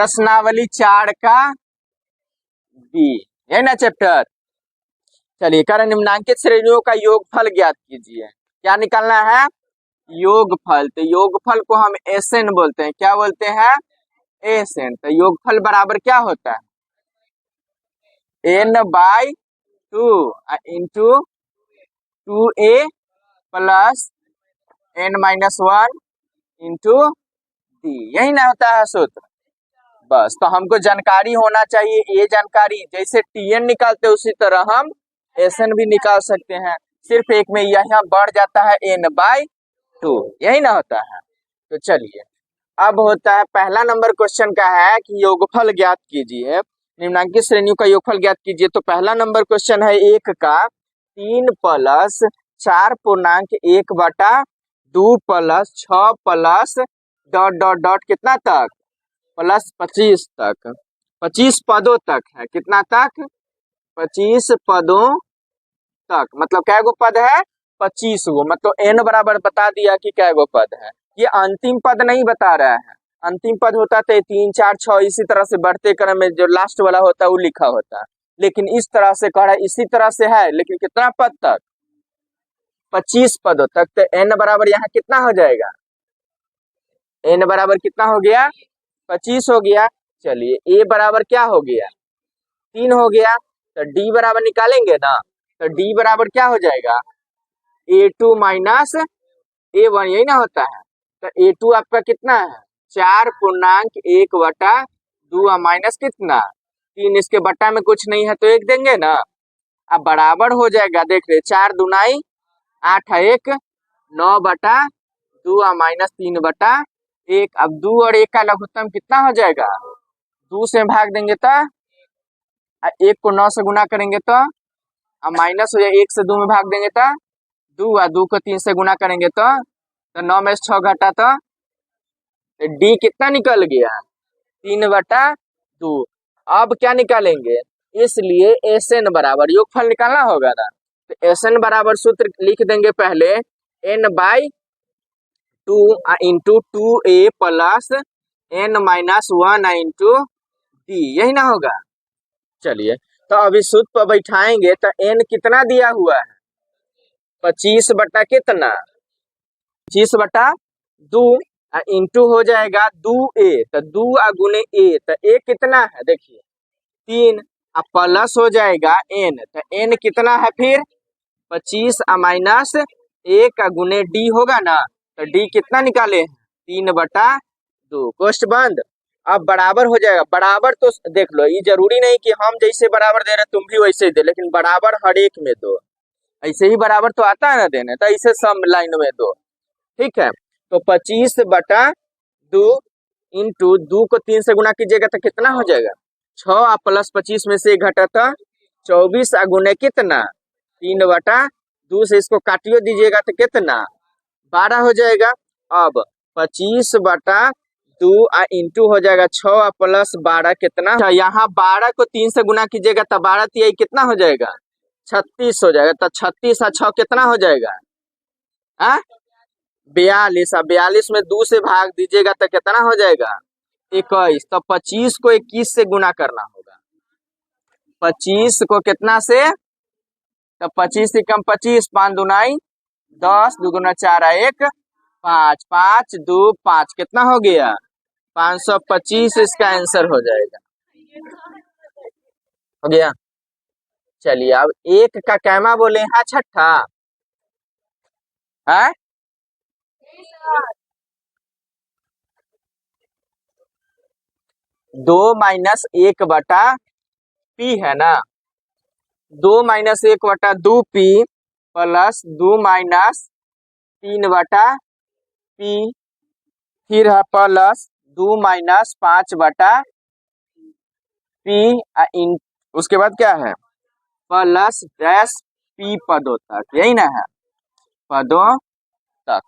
प्रश्नावली 4 का बी, है ना चैप्टर। चलिए, कारण निम्नांकित श्रेणियों का योगफल ज्ञात कीजिए। क्या निकालना है? योगफल। तो योगफल को हम एसएन बोलते हैं। क्या बोलते हैं? एसएन। तो योगफल बराबर क्या होता है? n/2 into 2a plus n-1 into D, यही ना होता है सूत्र। बस, तो हमको जानकारी होना चाहिए, ये जानकारी जैसे टीएन निकालते हैं उसी तरह हम एसएन भी निकाल सकते हैं। सिर्फ एक में यहाँ बढ़ जाता है n/2, यही ना होता है। तो चलिए, अब होता है पहला नंबर क्वेश्चन का है कि योगफल ज्ञात कीजिए, निम्नांकित श्रेणियों का योगफल ज्ञात कीजिए। तो पहला नंबर क्वेश्चन है 1 का 3 plus 4.1/2 plus 6 plus dot dot dot कितना तक, प्लस 25 तक, 25 पदों तक है। कितना तक? 25 पदों तक। मतलब कै गो पद है? 25 गो। मतलब n बराबर बता दिया कि कै गो पद है। ये अंतिम पद नहीं बता रहा है। अंतिम पद होता तो 3, 4, 6 इसी तरह से बढ़ते क्रम में जो लास्ट वाला होता है वो लिखा होता है। लेकिन इस तरह से कह रहा है, इसी तरह से है, लेकिन कितना पद तक? 25 पदों तक। तो n बराबर यहाँ कितना हो जाएगा? n बराबर कितना हो गया? 25 हो गया। चलिए, a बराबर क्या हो गया? 3 हो गया। तो d बराबर निकालेंगे ना, तो d बराबर क्या हो जाएगा? a2 माइनस a1, यही ना होता है। तो a2 आपका कितना है? 4.1/2 माइनस कितना? 3। इसके बट्टा में कुछ नहीं है तो 1 देंगे ना। अब बराबर हो जाएगा, देख रहे 4 दूनाई 8 है 1, 9/2 माइनस 3/1। अब 2 और 1 का लघुत्तम कितना हो जाएगा? 2 से भाग देंगे तो 1 को 9 से गुना करेंगे तो अब माइनस हो जाएगा, 1 से 2 में भाग देंगे तो 2, 2 को 3 से गुना करेंगे तो 9 में से 6 घटा तो डी कितना निकल गया? 3/2। अब क्या निकालेंगे? इसलिए एसएन बराबर, योगफल निकालना होगा ना, तो एसएन बराबर सूत्र लिख देंगे पहले n/2 into 2a plus n-1 into D, यही ना होगा। चलिए, तो अभी सूत्र पर बैठाएंगे तो n कितना दिया हुआ है? 25 बटा कितना? 25/2 इंटू हो जाएगा 2a, तो 2 गुने a, तो a कितना है? देखिए 3। अब प्लस हो जाएगा n, तो n कितना है फिर? 25 माइनस 1 गुने d होगा ना, तो d कितना निकाले? 3/2। क्वेश्चन बंद। अब बराबर हो जाएगा। बराबर तो देख लो, ये जरूरी नहीं कि हम जैसे बराबर दे रहे तुम भी वैसे ही दे, लेकिन बराबर हर एक में दो। ऐसे ही बराबर तो आता है ना देने, तो ऐसे सम लाइन में दो। ठीक है, तो 25/2 इंटू 2 को 3 से गुना कीजिएगा तो कितना हो जाएगा? 6 प्लस 25 में से 1 घटा तो 24 गुने कितना? 3/2 से इसको काटियो दीजिएगा तो कितना? 12 हो जाएगा। अब 25/2 इंटू हो जाएगा 6 प्लस 12 कितना? यहाँ 12 को 3 से गुना कीजिएगा तो 12 तिहाई कितना हो जाएगा? 36 हो जाएगा। तो 36 और 6 कितना हो जाएगा? 42। अब 42 में 2 से भाग दीजिएगा तो कितना हो जाएगा? 21। तो 25 को 21 से गुना करना होगा। 25 को कितना से? तो 25 से कम 25, 5 दूनाई 10, 2 दूना 4 1, 5, 5 2 5, कितना हो गया? 525 इसका आंसर हो जाएगा। हो गया। चलिए, अब 1 का कैमा बोले हैं छठा है? 2 माइनस 1/p है ना। 2 minus 1/2p plus 2 minus 3/p, फिर है प्लस 2 माइनस 5/p, उसके बाद क्या है? प्लस डैश p पदों तक, यही ना है, पदों तक।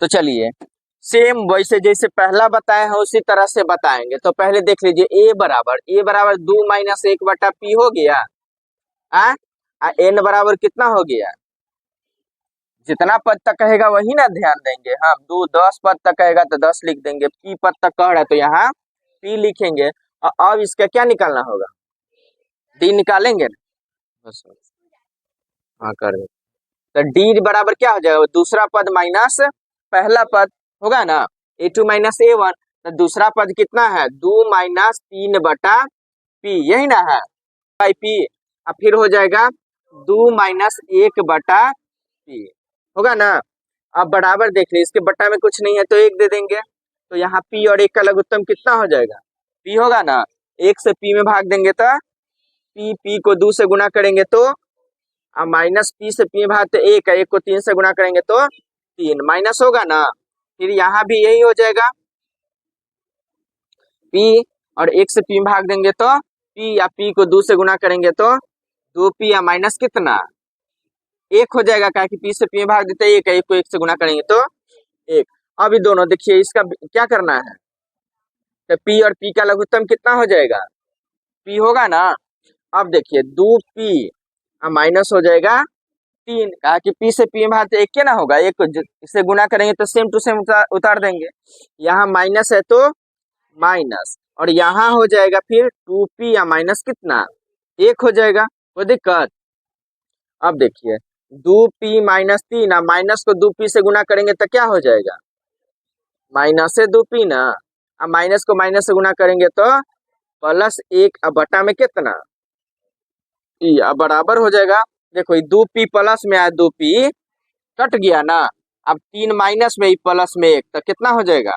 तो चलिए, सेम वैसे जैसे पहला बताए हैं उसी तरह से बताएंगे। तो पहले देख लीजिए, a बराबर 2 माइनस 1/p हो गया। n बराबर कितना हो गया? जितना पद तक कहेगा वही ना ध्यान देंगे। हाँ, 10 पद तक कहेगा तो 10 लिख देंगे। पी पद तक कह रहा है तो यहाँ पी लिखेंगे। और अब इसका क्या निकालना होगा, डी निकालेंगे ना। बस हाँ कर दे। तो डी बराबर क्या हो जाएगा, दूसरा पद माइनस पहला पद होगा ना, a2 माइनस a1। तो दूसरा पद कितना है, 2 माइनस 3 बटा पी, यही ना है बाई पी। अब फिर हो जाएगा 2 माइनस 1 बटा पी, होगा ना। अब बराबर देख लीजिए, इसके बट्टा में कुछ नहीं है तो 1 दे देंगे। तो यहाँ पी और 1 का लघुत्तम कितना हो जाएगा, पी होगा ना। 1 से पी में भाग देंगे तो पी, पी को 2 से गुना करेंगे तो माइनस पी से पी में भाग तो 1 है, 1 को 3 से गुना करेंगे तो 3 माइनस होगा ना। फिर यहाँ भी यही हो जाएगा, पी और 1 से पी में भाग देंगे तो पी, या पी को 2 से गुना करेंगे तो 2p या माइनस कितना 1 हो जाएगा, क्या कि पी से पी में भाग देते 1 है, 1 को 1 से गुना करेंगे तो 1। अभी दोनों देखिए, इसका क्या करना है, तो पी और पी का लघुत्तम कितना हो जाएगा, पी होगा ना। अब देखिए 2p माइनस हो जाएगा 3, कहा कि पी से पी में भाग 1 के ना होगा, 1 को इससे गुना करेंगे तो सेम टू सेम उतार देंगे। यहाँ माइनस है तो माइनस, और यहाँ हो जाएगा फिर 2p या माइनस कितना 1 हो जाएगा, कोई दिक्कत। अब देखिए 2p माइनस 3, माइनस को 2p से गुना करेंगे तो क्या हो जाएगा, माइनस से 2p ना। अब माइनस को माइनस से गुना करेंगे तो प्लस 1, अब बटा में कितना p, अब बराबर हो जाएगा। देखो 2p प्लस में आया, 2p कट गया ना। अब 3 माइनस में, प्लस में 1, तो कितना हो जाएगा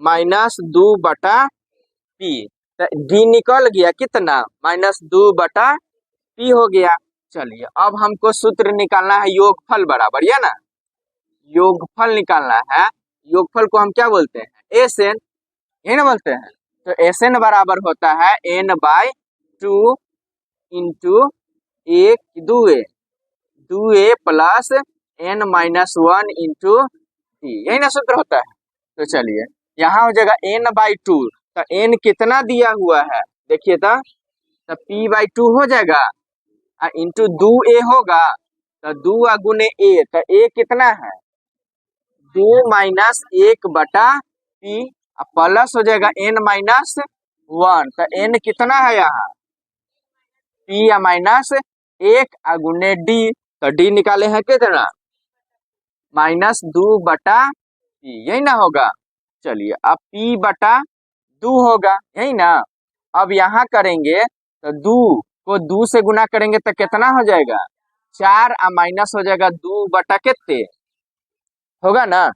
माइनस 2 बटा p। तो डी निकल गया कितना, माइनस 2 बटा p हो गया। चलिए अब हमको सूत्र निकालना है योगफल बराबर, या ना योगफल निकालना है। योगफल को हम क्या बोलते हैं, एसएन, यही ना बोलते हैं। तो एसएन बराबर होता है n/2 into 2a plus n-1 into T, यही ना सूत्र होता है। तो चलिए यहाँ हो जाएगा n/2, तो n कितना दिया हुआ है देखिए, तो p/2 हो जाएगा, इंटू 2a होगा, तो 2 गुने a, तो a कितना है 2 माइनस 1 बटा p, प्लस हो जाएगा n-1, तो n कितना है यहाँ p या माइनस 1 गुने d, तो d निकाले हैं कितना माइनस 2 बटा p, यही ना होगा। चलिए अब p बटा 2 होगा, यही ना। अब यहाँ करेंगे तो 2 को 2 से गुना करेंगे तो कितना हो जाएगा 4, माइनस हो जाएगा 2 बटा कितने होगा ना।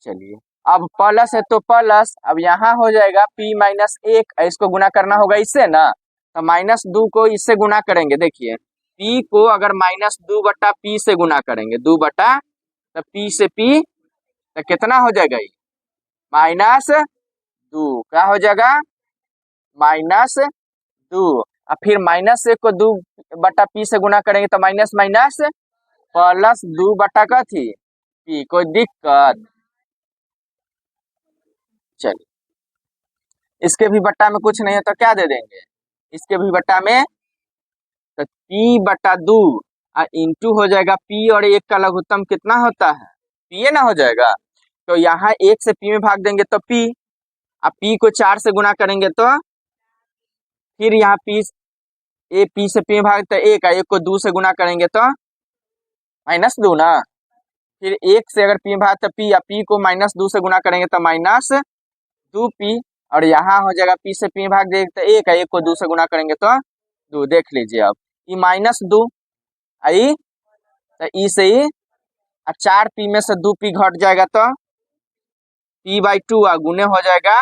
चलिए अब प्लस है तो प्लस, अब यहाँ हो जाएगा p माइनस 1, इसको गुना करना होगा इससे ना, तो माइनस 2 को इससे गुना करेंगे। देखिए p को अगर माइनस 2 बटा p से गुना करेंगे, 2 बटा, तो p से p तो कितना हो जाएगा ये माइनस 2, क्या हो जाएगा माइनस 2। अब फिर माइनस 1 को 2 बटा p से गुना करेंगे तो माइनस माइनस प्लस 2 बटा का थी p, कोई दिक्कत। चलिए इसके भी बट्टा में कुछ नहीं है तो क्या दे देंगे, इसके भी बट्टा में तो p बटा 2 इंटू हो जाएगा p और 1 का लघुत्तम कितना होता है p ना हो जाएगा। तो यहाँ 1 से p में भाग देंगे तो p, अब p को 4 से गुना करेंगे तो फिर यहाँ p से p में भाग तो 1 है, 1 को 2 से गुना करेंगे तो माइनस 2 ना। फिर 1 से अगर p में भाग तो p, या p को माइनस 2 से गुना करेंगे तो माइनस 2p, और यहाँ हो जाएगा p से p में भाग देंगे तो 1 है, 1 को 2 से गुना करेंगे तो 2। देख लीजिए अब ये माइनस 2 आई, तो ई से ही 4p में से 2p घट जाएगा तो p/2 गुने हो जाएगा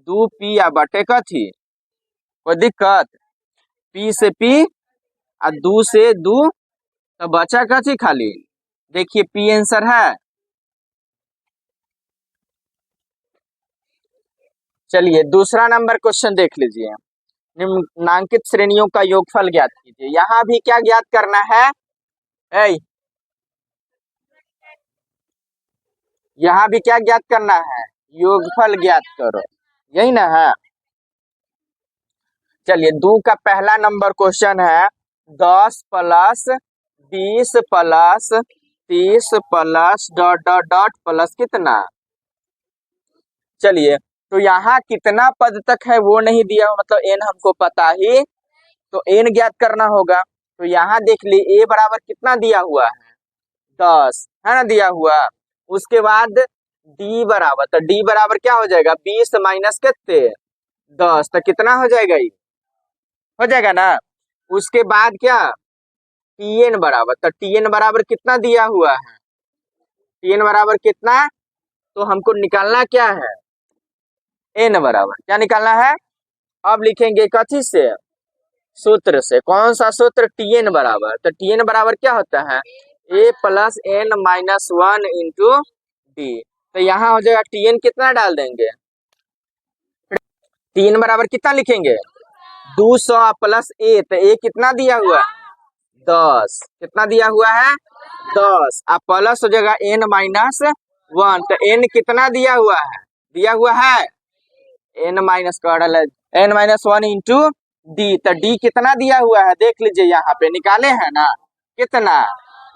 2p या बटे का थी, कोई दिक्कत। p से p 2 से 2, तो बचा का थी खाली, देखिए p आंसर है। चलिए दूसरा नंबर क्वेश्चन देख लीजिए, निम्नांकित श्रेणियों का योगफल ज्ञात कीजिए। यहाँ भी क्या ज्ञात करना है, यहाँ भी क्या ज्ञात करना है, योगफल ज्ञात करो, यही ना है। चलिए 2 का पहला नंबर क्वेश्चन है 10 plus 20 plus 36 plus dot dot dot plus कितना। चलिए, तो यहाँ कितना पद तक है वो नहीं दिया, मतलब n हमको पता ही, तो n ज्ञात करना होगा। तो यहाँ देख ली a बराबर कितना दिया हुआ है, 10 है ना दिया हुआ। उसके बाद d बराबर, तो d बराबर क्या हो जाएगा, 20 माइनस कितने 10, तो कितना हो जाएगा, ये हो जाएगा ना। उसके बाद क्या, tn बराबर, तो tn बराबर कितना दिया हुआ है, tn बराबर कितना, तो हमको निकालना क्या है, n बराबर क्या निकालना है। अब लिखेंगे कथी से, सूत्र से। कौन सा सूत्र, tn बराबर, तो tn बराबर क्या होता है, a plus n minus 1 into D. तो यहाँ हो जाएगा tn कितना डाल देंगे, tn बराबर कितना लिखेंगे, 200 प्लस a, तो a कितना दिया हुआ है 10, कितना दिया हुआ है 10, अब प्लस हो जाएगा n माइनस 1, तो n कितना दिया हुआ है n माइनस का डाला n माइनस 1 इंटू डी। तो डी कितना दिया हुआ है, देख लीजिए यहाँ पे निकाले हैं ना, कितना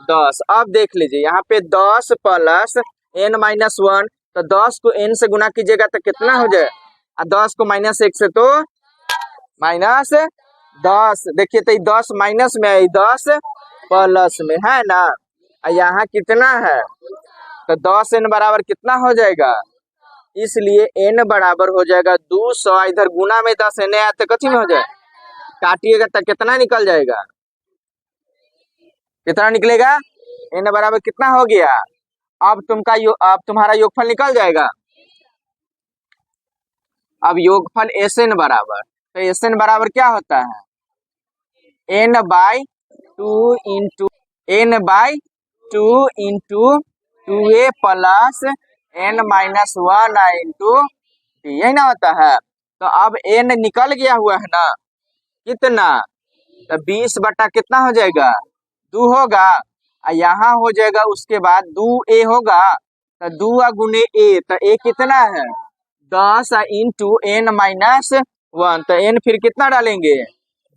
10। अब देख लीजिए यहाँ पे 10 प्लस n माइनस 1, तो 10 को n से गुना कीजिएगा तो कितना हो जाए, 10 को माइनस 1 से तो माइनस 10, देखिए तो 10 माइनस में है, 10 प्लस में है ना। यहाँ कितना है, तो 10 n बराबर कितना हो जाएगा, इसलिए n बराबर हो जाएगा 200, इधर गुना में 10 n आया तो कथी में हो जाए, काटिएगा तो कितना निकल जाएगा, कितना निकलेगा, n बराबर कितना हो गया। अब अब तुम्हारा योगफल निकल जाएगा। अब योगफल Sn बराबर, तो Sn बराबर क्या होता है, n by 2 into 2a plus n minus 1 into D, यही ना होता है। तो अब n निकल गया हुआ है ना, कितना, तो 20 बटा कितना हो जाएगा 2 होगा, यहाँ हो जाएगा, उसके बाद 2a होगा, तो 2 गुने a, तो a कितना है 10 इंटू n माइनस 1, तो n फिर कितना डालेंगे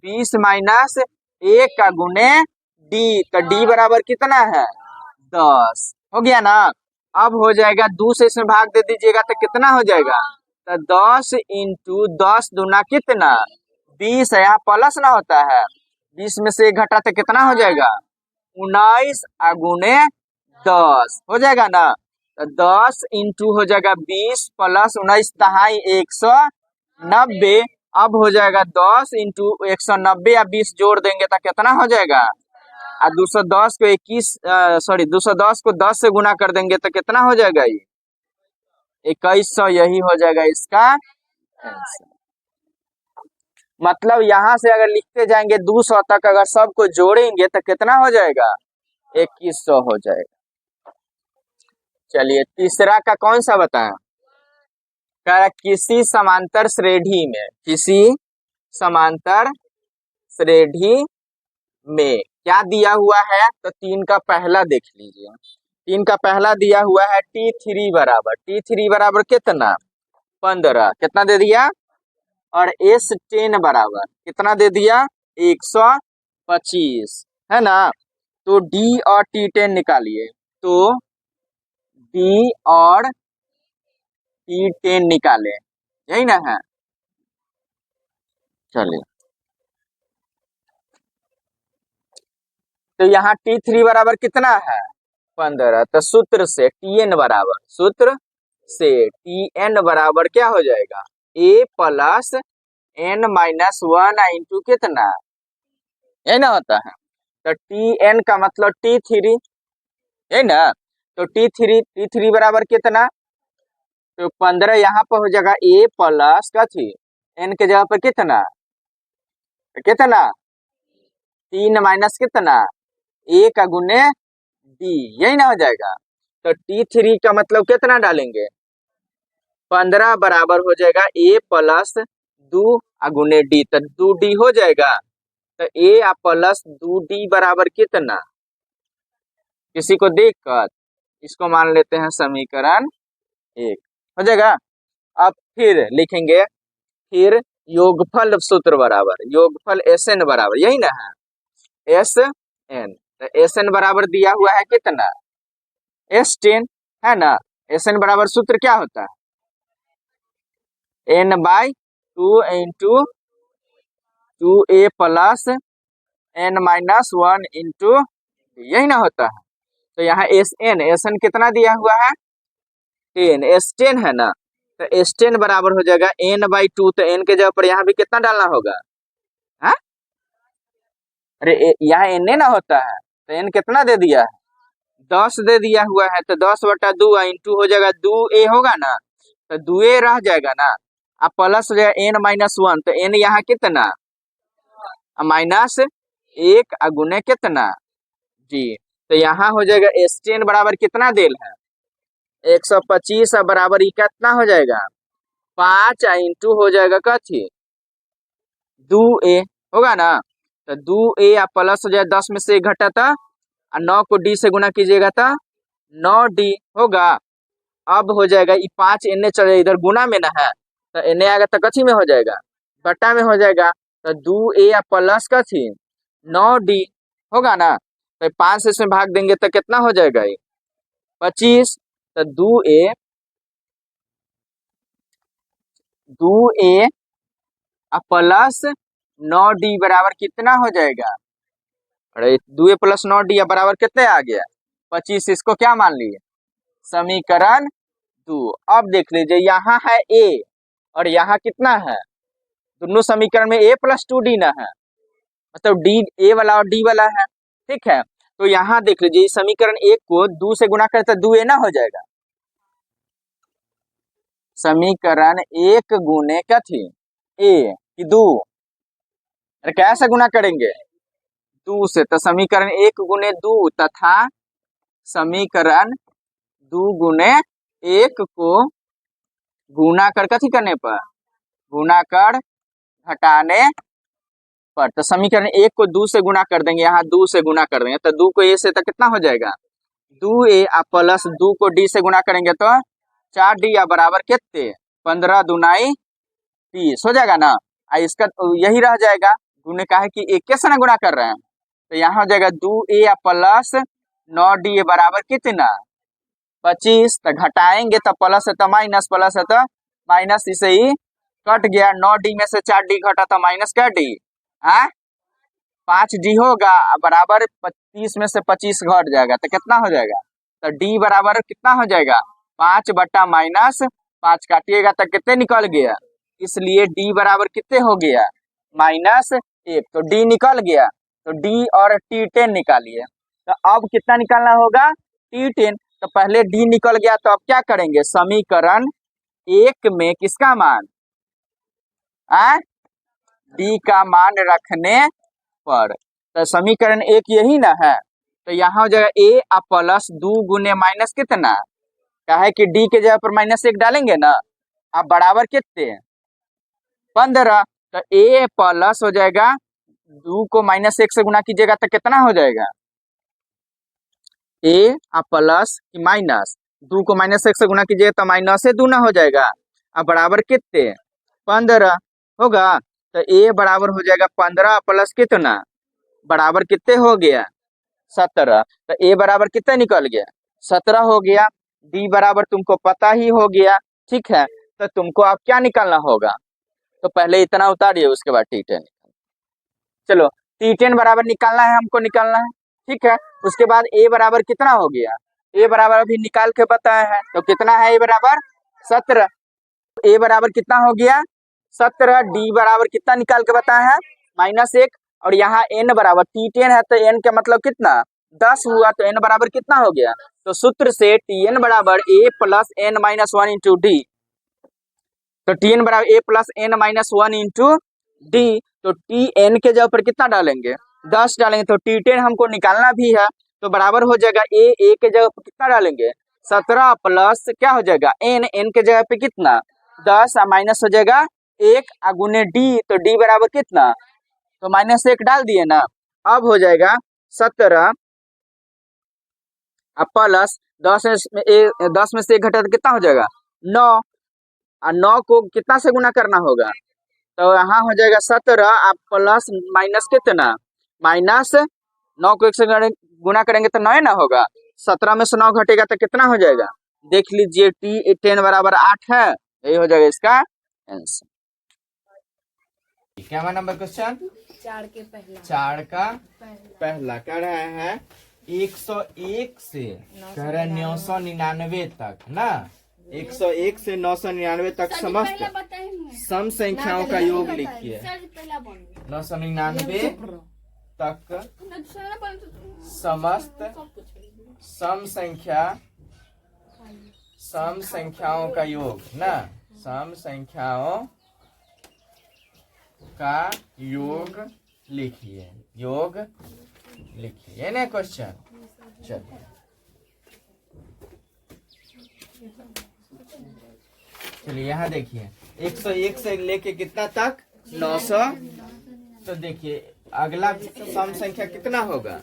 20 माइनस 1 का गुने d, तो d बराबर कितना है 10, हो गया ना। अब हो जाएगा 2 से इसमें भाग दे दीजिएगा तो कितना हो जाएगा, तो 10 इंटू 10 दूना कितना 20 है, यहाँ प्लस ना होता है, 20 में से 1 घटा तो कितना हो जाएगा 19 गुने 10 हो जाएगा ना। तो 10 इंटू हो जाएगा 20 प्लस 19 दहाई 190। अब हो जाएगा 10 इंटू 190 या 20 जोड़ देंगे तो कितना हो जाएगा, और 210 को 210 को 10 से गुना कर देंगे तो कितना हो जाएगा, ये 2100, यही हो जाएगा इसका आंसर। मतलब यहाँ से अगर लिखते जाएंगे 200 तक, अगर सबको जोड़ेंगे तो कितना हो जाएगा 2100 हो जाएगा। चलिए तीसरा का कौन सा बताएं, कह रहा किसी समांतर श्रेणी में क्या दिया हुआ है, तो 3 का पहला देख लीजिए। 3 का पहला दिया हुआ है T3 बराबर कितना 15, कितना दे दिया, और S10 बराबर कितना दे दिया 125, है ना। तो D और T10 निकालिए, तो D और T10 निकाले, यही ना है। चलिए, तो यहाँ T3 बराबर कितना है 15, तो सूत्र से Tn बराबर क्या हो जाएगा, a plus n minus 1 into कितना, यही ना होता है। तो Tn का मतलब T3, है ना। तो T3 बराबर कितना, तो 15 यहाँ पर हो जाएगा a प्लस कथी n के जगह पर कितना 3 माइनस कितना 1 गुने d, यही ना हो जाएगा। तो T3 का मतलब कितना डालेंगे 15 बराबर हो जाएगा a प्लस 2 गुने d, तो 2d हो जाएगा। तो a प्लस 2d बराबर कितना, किसी को देखकर इसको मान लेते हैं समीकरण 1, हो जाएगा। अब फिर लिखेंगे, फिर योगफल सूत्र बराबर, योगफल Sn बराबर, यही ना है Sn, तो Sn बराबर दिया हुआ है कितना S10 है ना। Sn बराबर सूत्र क्या होता है, n/2 into 2a plus n-1 into, यही ना होता है। तो यहाँ Sn कितना दिया हुआ है 10, S10 है ना। तो S10 बराबर हो जाएगा n/2, तो n के जगह पर यहाँ भी कितना डालना होगा, हाँ? अरे यहाँ n ना होता है, तो n कितना दे दिया है 10 दे दिया हुआ है। तो 10/2 इंटू हो जाएगा 2a होगा ना, तो 2a रह जाएगा ना। अब प्लस हो जाएगा n-1, तो n यहाँ कितना -1 गुने कितना जी। तो यहाँ हो जाएगा S10 बराबर कितना देल है 125, बराबर ही कितना हो जाएगा 5 इंटू हो जाएगा कथी 2a होगा ना। तो 2a प्लस हो जाएगा 10 में से 1 घटा था, 9 को d से गुना कीजिएगा तो 9d होगा। अब हो जाएगा ये 5 एने चले इधर गुना में ना है, तो एने आएगा तो कथी में हो जाएगा बटा में हो जाएगा। तो 2a प्लस कथी 9d होगा ना। तो 5 से इसमें भाग देंगे तो कितना हो जाएगा ये 25। तो 2a प्लस 9d बराबर कितना हो जाएगा, अरे 2a प्लस 9d बराबर कितने आ गया 25। इसको क्या मान लिए समीकरण 2। अब देख लीजिए यहाँ है a और यहाँ कितना है, दोनों समीकरण में a प्लस 2d ना है, मतलब d a वाला और d वाला है, ठीक है। तो यहाँ देख लीजिए इस समीकरण 1 को 2 से गुना करें तो 2a ना हो जाएगा, समीकरण 1 गुने क्या थी a कि 2, अरे कैसे गुना करेंगे 2 से, तो समीकरण 1 गुने 2 तथा समीकरण 2 गुने 1 को गुना कर कथी करने पर गुना कर घटाने पर, तो समीकरण 1 को 2 से गुना कर देंगे, यहाँ 2 से गुना कर देंगे तो 2 को a से तो कितना हो जाएगा 2a प्लस 2 को d से गुना करेंगे तो 4d बराबर कितने 15 दूनाई 30 हो जाएगा ना। इसका यही रह जाएगा, गुने का है कि 1 के से ना गुना कर रहे हैं, तो यहाँ हो जाएगा 2a प्लस 9d बराबर कितना 25। तो घटाएंगे तो प्लस है तो माइनस, प्लस है तो माइनस, इसे ही कट गया। 9d में से 4d घटा तो माइनस क्या d 5d होगा, बराबर 25 में से 25 घट जाएगा तो कितना हो जाएगा, तो d बराबर कितना हो जाएगा 5 बटा माइनस 5 काटिएगा तो कितने निकल गया, इसलिए d बराबर कितने हो गया -1। तो d निकल गया, तो d और t10 निकालिए। तो अब कितना निकालना होगा t10, तो पहले d निकल गया, तो अब क्या करेंगे समीकरण 1 में किसका मान d का मान रखने पर, तो समीकरण 1 यही ना है। तो यहाँ हो जाएगा a प्लस 2 गुने माइनस कितना, क्या है कि d के जगह पर -1 डालेंगे ना, अब बराबर कितने 15। तो a प्लस हो जाएगा 2 को -1 से गुना कीजिएगा तो कितना हो जाएगा a प्लस माइनस 2 को -1 से गुना कीजिएगा तो माइनस से 2 ना हो जाएगा, अब बराबर कितने 15 होगा। तो a बराबर हो जाएगा 15 प्लस कितना बराबर कितने हो गया 17। तो a बराबर कितना निकल गया 17 हो गया। d बराबर तुमको पता ही हो गया, ठीक है। तो तुमको अब क्या निकालना होगा, तो पहले इतना उतारिए उसके बाद t10। चलो t10 बराबर निकालना है, हमको निकालना है, ठीक है। उसके बाद a बराबर कितना हो गया, a बराबर अभी निकाल के बताया है, तो कितना है a बराबर 17। a बराबर कितना हो गया 17, d बराबर कितना निकाल के बताया है -1, और यहाँ n बराबर t10 है, तो n का मतलब कितना 10 हुआ, तो n बराबर कितना हो गया, तो सूत्र से tn बराबर a plus n-1 into D, तो tn बराबर a plus n-1 into D. तो tn के जगह पर कितना डालेंगे 10 डालेंगे, तो t10 हमको निकालना भी है, तो बराबर हो जाएगा a के जगह पर कितना डालेंगे 17 प्लस क्या हो जाएगा n के जगह पे कितना 10, माइनस हो जाएगा 1 गुने d, तो d बराबर कितना, तो -1 डाल दिए ना। अब हो जाएगा 17 प्लस 10 में से 1 घटा तो कितना हो जाएगा 9, और 9 को कितना से गुना करना होगा, तो यहाँ हो जाएगा 17 प्लस माइनस कितना -9 को 1 से गुना करेंगे तो 9 ना होगा, 17 में से 9 घटेगा तो कितना हो जाएगा? देख लीजिए, T10 बराबर 8 है, यही हो जाएगा इसका आंसर। क्या नंबर क्वेश्चन? 4 का पहला कह रहा है 101 से कह रहा है 999 तक ना, 101 से 999 तक समस्त सम संख्याओं का योग लिखिए। 999 तक समस्त सम संख्याओं का योग ना, सम संख्याओं का योग लिखिए, योग लिखिए, ये ना क्वेश्चन। चलिए चलिए यहाँ देखिए 101 से लेके कितना तक 900, तो देखिए अगला सम संख्या कितना होगा?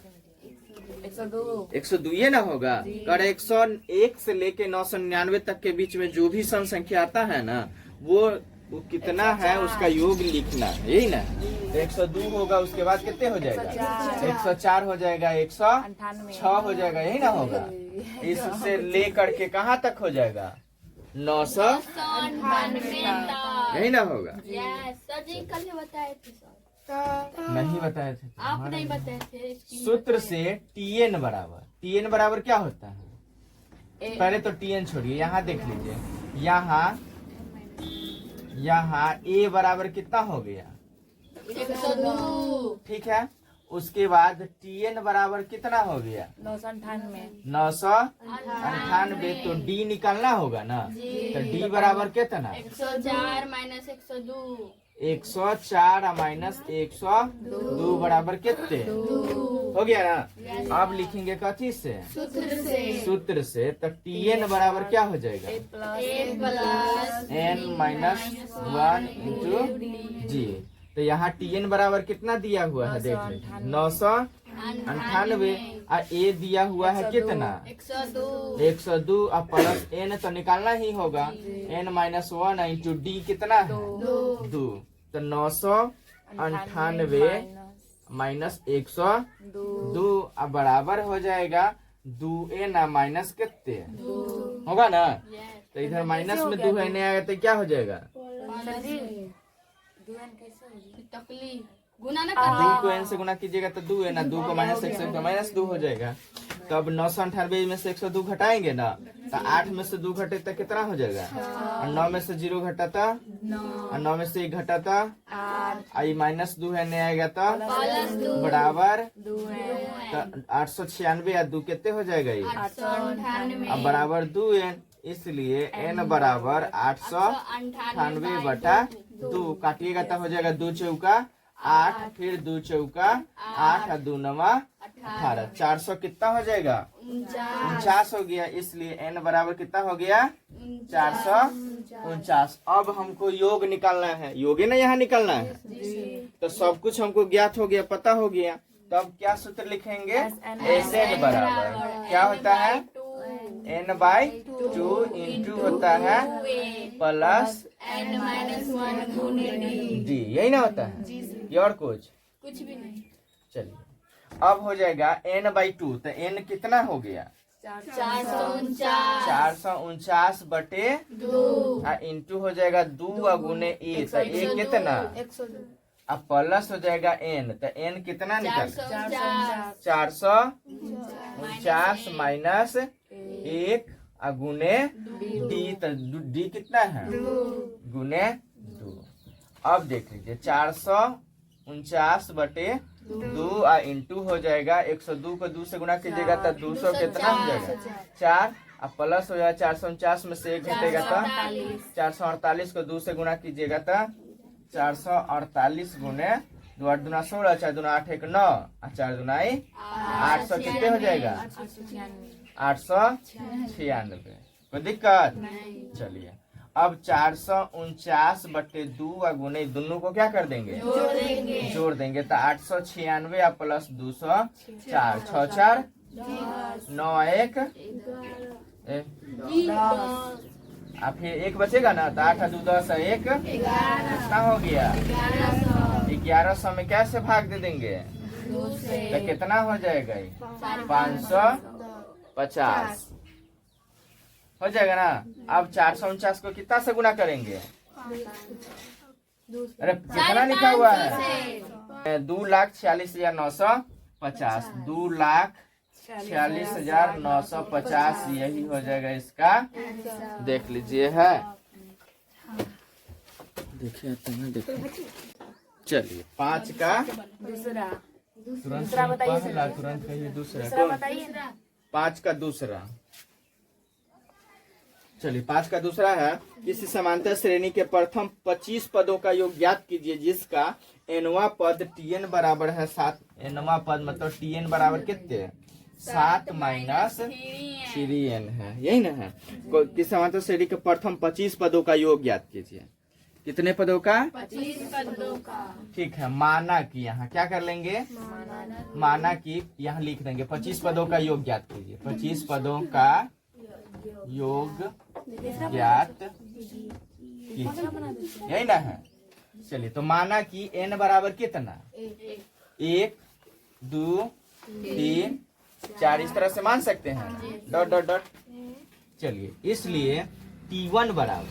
102 ये ना होगा। कर 101 से लेके 999 तक के बीच में जो भी सम संख्या आता है ना, वो कितना है उसका योग लिखना है, यही ना। तो 102 होगा, उसके बाद कितने हो जाएगा? 104 हो जाएगा, 106 हो जाएगा, यही ना होगा। इससे लेकर के कहाँ तक हो जाएगा? 998 यही ना होगा। सर जी कल बताए थे सर। नहीं बताए थे, आप नहीं बताए थे। सूत्र से Tn बराबर क्या होता है? पहले तो Tn छोड़िए, यहाँ देख लीजिए, यहाँ A बराबर कितना हो गया? 102। ठीक है, उसके बाद Tn बराबर कितना हो गया? 998। तो D निकालना होगा ना, तो D बराबर कितना? 104 माइनस 102। 104 माइनस 102 बराबर कितने? हो गया ना। अब लिखेंगे कथी से? सूत्र से। तो Tn बराबर क्या हो जाएगा? n माइनस 1 इंटू जी। तो यहाँ Tn बराबर कितना दिया हुआ है? देख लीजिए 998 और A दिया हुआ है कितना? 102 और प्लस n तो निकालना ही होगा, n माइनस 1 इंटू D कितना है? 2। तो 998 माइनस 102 अब बराबर हो जाएगा 2n माइनस कितने होगा ना। तो इधर माइनस में 2 है, नहीं आएगा तो क्या हो जाएगा? गुना ना 2 को n से गुना कीजिएगा तो 2 है ना, 2 को माइनस 1 से माइनस 2 हो जाएगा। तब 998 में से 102 घटाएंगे ना, तो 8 में से 2 घटे तो कितना हो जाएगा? और 9 में से 0 घटाता, और 9 में से 1 घटाता, आई माइनस 2 है, नहीं आएगा तो बराबर तो 896 या 2 कितने हो जाएगा? ये अब बराबर 2n, इसलिए n बराबर 898/2 काटिएगा तो हो जाएगा 2 चौका 8, फिर 2 चौका 8 और 2 नवा 18, 400 कितना हो जाएगा? 49 हो गया। इसलिए n बराबर कितना हो गया? 449। अब हमको योग निकालना है, योग है ना यहाँ निकालना है। तो सब कुछ हमको ज्ञात हो गया, पता हो गया। तब क्या सूत्र लिखेंगे? Sn बराबर क्या होता है? n/2 इंटू होता है प्लस d, यही ना होता है। ये और कुछ भी नहीं। चलिए अब हो जाएगा n/2, तो n कितना हो गया? 449/2 इंटू हो जाएगा 2 गुने a, तो a कितना? अब प्लस हो जाएगा n, तो n कितना निकल? 449 माइनस 1 गुने d, तो d कितना है? गुने 2। अब देख लीजिए 449/2 इंटू हो जाएगा 102 को 2 से गुना कीजिएगा तो 200 कितना हो जाएगा? 4 अब प्लस हो जाएगा 449 में से 1 घटेगा तो 448 को 2 से गुना कीजिएगा तो 448 गुने 2 8 दूना 16, 4 दूना 8 1 9 और 4 दूना 800 कितने हो जाएगा? 896। कोई दिक्कत? चलिए अब 449/2 गुने दोनों को क्या कर देंगे? जोड़ देंगे तो 896 प्लस 200 4 6 4 9 1 अब फिर 1 बचेगा ना, तो 8 2 10 1 कितना हो गया? 1100 में कैसे भाग दे देंगे? तो कितना हो जाएगा? 500 50 हो जाएगा ना। अब 449 को कितना से गुना करेंगे? अरे कितना लिखा हुआ है? 2,46,950 2,46,950 यही हो जाएगा इसका। देख लीजिए है, देखिए देखिए। चलिए 5 का दूसरा तुरंत बताइए पहला, तुरंत कहिए दूसरा। दूसरा बताइए ना। 5 का दूसरा। चलिए 5 का दूसरा है, किसी समांतर श्रेणी के प्रथम 25 पदों का योग ज्ञात कीजिए जिसका nवां पद tn बराबर है 7। nवां पद मतलब tn बराबर कितने? 7 माइनस 3n है, यही ना है। किसी समांतर श्रेणी के प्रथम 25 पदों का योग ज्ञात कीजिए। कितने पदों का? 25 पदों का। ठीक है, माना कि यहाँ क्या कर लेंगे? माना कि यहाँ लिख देंगे 25 पदों का योग ज्ञात कीजिए। 25 पदों का योग ज्ञात कीजिए, यही ना है। चलिए तो माना कि n बराबर कितना? 1 2 3 4 इस तरह से मान सकते हैं, डॉट डॉट डॉट। चलिए इसलिए t1 बराबर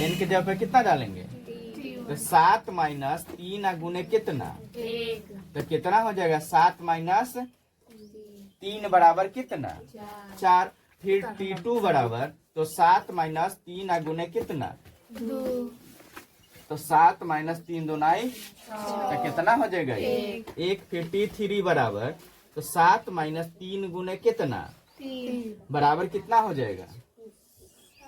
n के जगह पे कितना डालेंगे? तो 7 माइनस 3 गुने कितना? 1 तो कितना हो जाएगा? 7 माइनस 3 बराबर कितना? 4। फिर t2 बराबर, तो 7 माइनस 3 गुने कितना? 2 तो 7 माइनस 3 दूनाई तो कितना हो जाएगा? 1। फिर t3 बराबर, तो 7 माइनस 3 गुने कितना? 3 बराबर कितना हो जाएगा?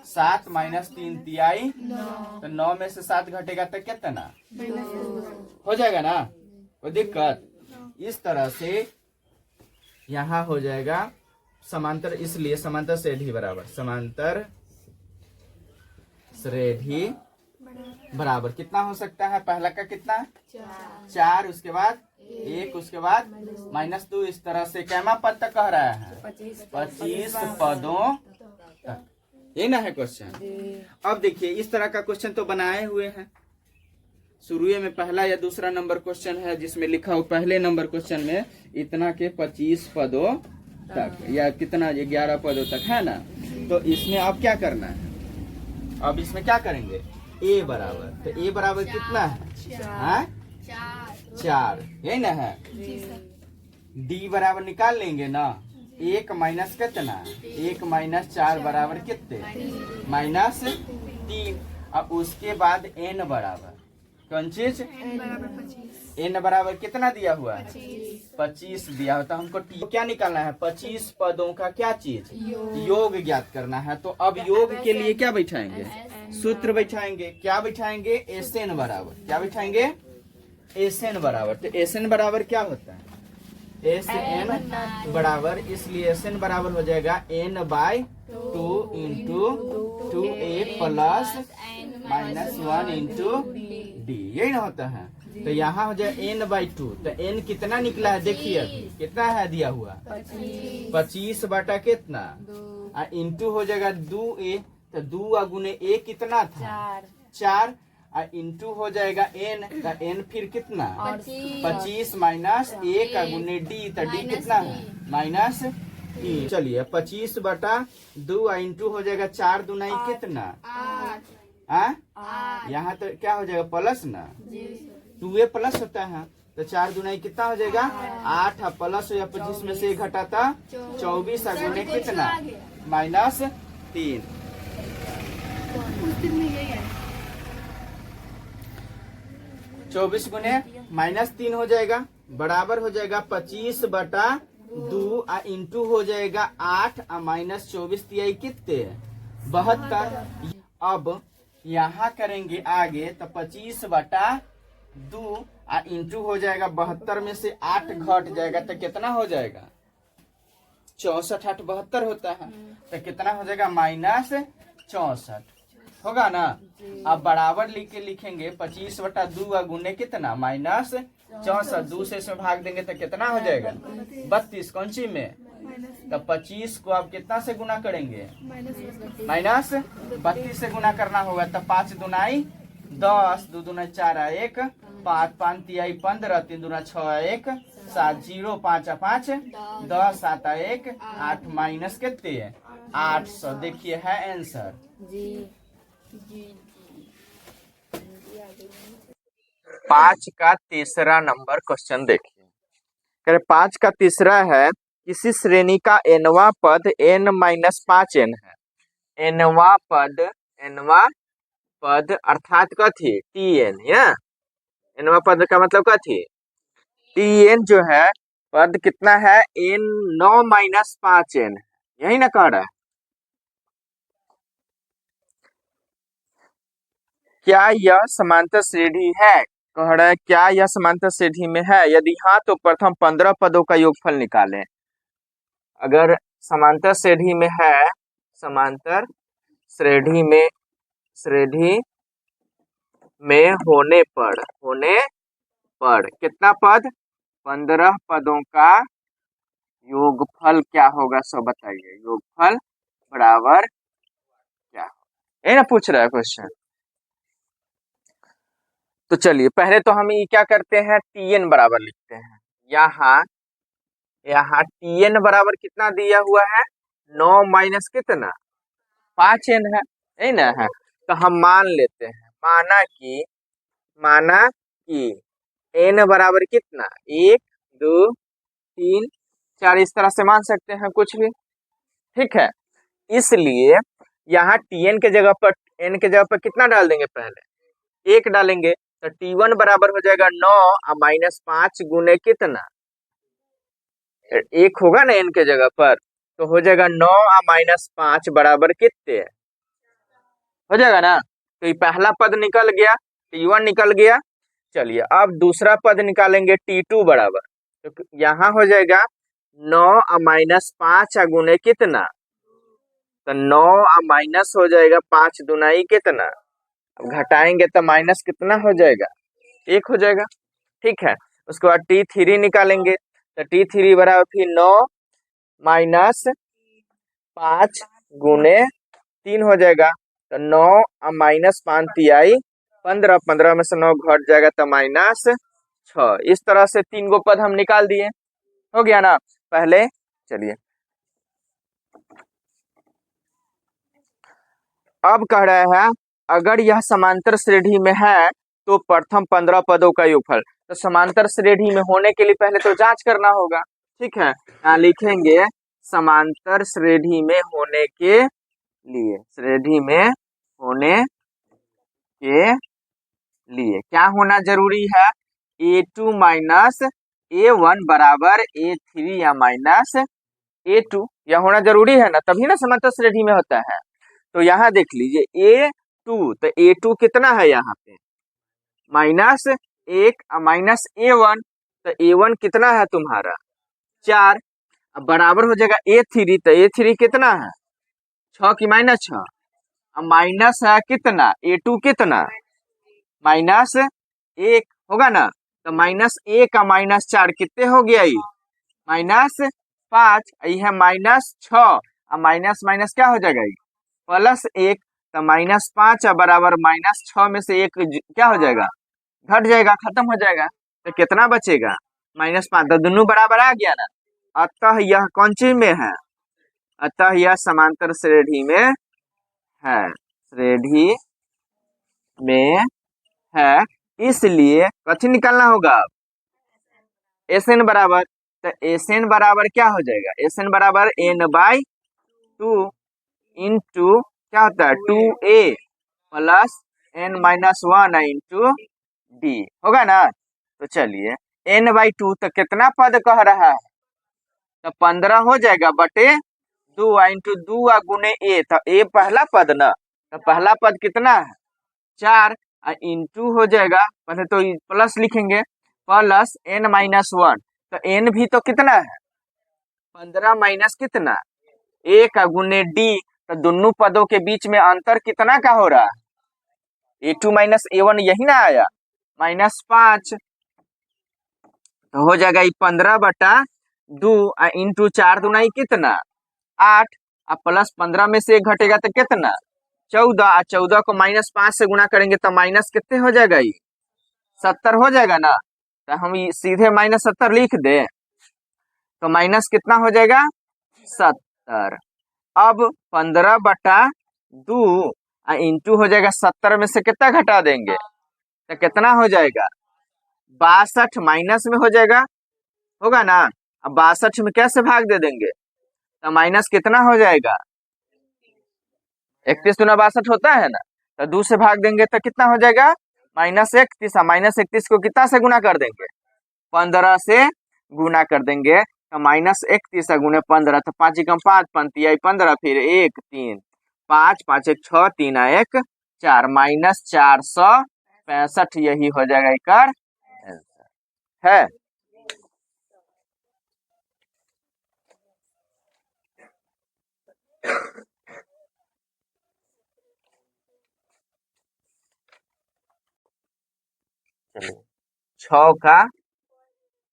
7 माइनस 3 तिहाई, तो 9 में से 7 घटेगा तो कितना हो जाएगा ना? कोई दिक्कत? इस तरह से यहाँ हो जाएगा समांतर, इसलिए समांतर श्रेणी बराबर, समांतर श्रेणी बराबर कितना हो सकता है? पहला का कितना? 4, उसके बाद 1, उसके बाद -2। इस तरह से कैमा पद तक कह रहा है? 25 पदों तक, यही ना है क्वेश्चन। अब देखिए इस तरह का क्वेश्चन तो बनाए हुए हैं। शुरू में पहला या दूसरा नंबर क्वेश्चन है जिसमें लिखा हो पहले नंबर क्वेश्चन में इतना के 25 पदों तक या कितना 11 पदों तक है ना। तो इसमें अब क्या करना है? अब इसमें क्या करेंगे? a बराबर, तो a बराबर कितना है? 4, यही ना है। d बराबर निकाल लेंगे ना। 1 माइनस कितना? 1 माइनस 4 बराबर कितने? -3। अब उसके बाद n बराबर कौन चीज? n बराबर कितना दिया हुआ है? 25 दिया हुआ। तो हमको क्या निकालना है? 25 पदों का क्या चीज? योग ज्ञात करना है। तो अब योग के लिए क्या बैठाएंगे? सूत्र बैठाएंगे। क्या बैठाएंगे? Sn बराबर, क्या बैठाएंगे? Sn बराबर। तो Sn बराबर क्या होता है? Sn बराबर, इसलिए Sn बराबर हो जाएगा n/2 into 2a plus -1 into d, यही ना होता है। तो यहाँ हो जाए n/2। तो n कितना निकला है? देखिए अभी कितना है दिया हुआ? 25 बटा कितना? इंटू हो जाएगा 2a, तो 2 गुने a कितना था? 4। इंटू हो जाएगा n, तो n फिर कितना? 25 माइनस 1 गुने d, तो d कितना है? -3। चलिए 25 बटा 2 इंटू हो जाएगा 4 दूनाई कितना? 8। यहाँ तो क्या हो जाएगा? प्लस ना, 2a प्लस होता है। तो 4 दूनाई कितना हो जाएगा? 8। प्लस या 25 में से घटाता 24 गुने कितना? -3। 24 गुने -3 हो जाएगा, बराबर हो जाएगा 25 बटा 2 इंटू हो जाएगा 8 -24 तिहाई कितने? 72। अब यहाँ करेंगे आगे, तो 25 बटा 2 इंटू हो जाएगा 72 में से 8 घट जाएगा तो कितना हो जाएगा? 64। 8 72 होता है, तो कितना हो जाएगा? -64 होगा ना। अब बराबर लिख के लिखेंगे 25 बटा 2 गुने कितना? -64। 2 से इसमें भाग देंगे तो कितना हो जाएगा? 32। कौन सी में? तो 25 को आप कितना से गुना करेंगे? -32 से गुना करना होगा। तो 5 दूनाई 10, 2 दूनाई 4, 1 5 5 तिहाई 15, 3 दूना 6 1 7 0 5 5 10 7 1 8 माइनस कितने 800। देखिए है आंसर। जी जी 5 का तीसरा नंबर क्वेश्चन देखिए। कह रहे 5 का तीसरा है, किसी श्रेणी का nवा पद n-5n है। nवा पद अर्थात कथी tn या nवा पद का मतलब कथी tn जो है पद कितना है n 9-5n, यही ना कह रहा है। क्या यह समांतर श्रेणी है, कह रहा है क्या यह समांतर श्रेणी में है, यदि हाँ तो प्रथम 15 पदों का योगफल निकालें। अगर समांतर श्रेणी में है, समांतर श्रेणी में होने पर कितना पद 15 पदों का योगफल क्या होगा, सब बताइए। योगफल बराबर क्या होगा, ये ना पूछ रहा है क्वेश्चन। तो चलिए पहले तो हम ये क्या करते हैं, tn बराबर लिखते हैं। यहाँ tn बराबर कितना दिया हुआ है 9 माइनस कितना 5n है, यही ना है। तो हम मान लेते हैं, माना कि n बराबर कितना 1 2 3 4, इस तरह से मान सकते हैं कुछ भी, ठीक है। इसलिए यहाँ tn के जगह पर n के जगह पर कितना डाल देंगे, पहले 1 डालेंगे। तो t1 बराबर हो जाएगा 9 और -5 गुने कितना 1 होगा ना n के जगह पर, तो हो जाएगा 9 और -5 बराबर कितने हो जाएगा ना। तो ये पहला पद निकल गया, t1 निकल गया। चलिए अब दूसरा पद निकालेंगे t2 बराबर, तो यहाँ हो जाएगा 9 और -5 गुने कितना, तो 9 और माइनस हो जाएगा 5 दुनाई कितना, अब घटाएंगे तो माइनस कितना हो जाएगा 1 हो जाएगा, ठीक है। उसके बाद t3 निकालेंगे, तो t3 बराबर फिर 9 -5 गुने 3 हो जाएगा, तो 9 और -5 तिहाई 15, 15 में से 9 घट जाएगा तो -6। इस तरह से 3 गो पद हम निकाल दिए, हो गया ना। पहले चलिए अब कह रहे हैं अगर यह समांतर श्रेणी में है तो प्रथम 15 पदों का योगफल। तो समांतर श्रेणी में होने के लिए पहले तो जांच करना होगा, ठीक है। यहाँ लिखेंगे समांतर श्रेणी में होने के लिए, श्रेणी में होने के लिए क्या होना जरूरी है, a2 माइनस a1 बराबर a3 या माइनस a2, यह होना जरूरी है ना, तभी ना समांतर श्रेणी में होता है। तो यहाँ देख लीजिए a2, तो a2 कितना है यहाँ पे -1 -a1, तो a1 कितना है तुम्हारा 4, अब बराबर हो जाएगा a3, तो a3 कितना है 6 की -6, अब माइनस है कितना a2 कितना -1 होगा ना, तो -1 का -4 कितने हो गया, ये -5, यह -6 और माइनस माइनस क्या हो जाएगा ये +1, तो -5 बराबर -6 में से 1 क्या हो जाएगा घट जाएगा, खत्म हो जाएगा। तो कितना बचेगा -5, तो दोनों बराबर आ गया ना। अतः यह कौन चीज में है, अतः यह समांतर श्रेणी में है, श्रेणी में है। इसलिए कथी निकालना होगा Sn बराबर, तो Sn बराबर क्या हो जाएगा, Sn बराबर n/2 इंटू क्या होता है 2a plus n-1 into d होगा ना। तो चलिए n/2 तो कितना पद कह रहा है, तो 15 हो जाएगा बटे 2 इंटू 2 गुने a, तो a पहला पद ना, तो पहला पद कितना है 4 इंटू हो जाएगा, पहले तो प्लस लिखेंगे प्लस n-1, तो n भी तो कितना है 15 माइनस कितना 1 गुने d, तो दोनों पदों के बीच में अंतर कितना का हो रहा है a2 -a1, यही ना आया -5, तो हो जाएगा 15/2 इंटू 4 दूना कितना 8, अब प्लस 15 में से 1 घटेगा तो कितना 14, 14 को -5 से गुणा करेंगे तो माइनस कितने हो जाएगा ये 70 हो जाएगा ना, तो हम सीधे -70 लिख दे, तो माइनस कितना हो जाएगा 70। अब 15/2 इंटू हो जाएगा 70 में से कितना घटा देंगे, तो कितना हो जाएगा 62 माइनस में हो जाएगा, होगा ना। अब 62 में कैसे भाग दे देंगे, तो माइनस कितना हो जाएगा 31 गुना 62 होता है ना, तो 2 से भाग देंगे तो कितना हो जाएगा -31। -31 को कितना से गुना कर देंगे 15 से गुना कर देंगे, तो -31 गुने 15, तो 5 एकम 5, 5 आई 15, फिर 1 3 5, 5 एक 6, 3 1 4, -465, यही हो जाएगा इसका आंसर है। चलिए 6 का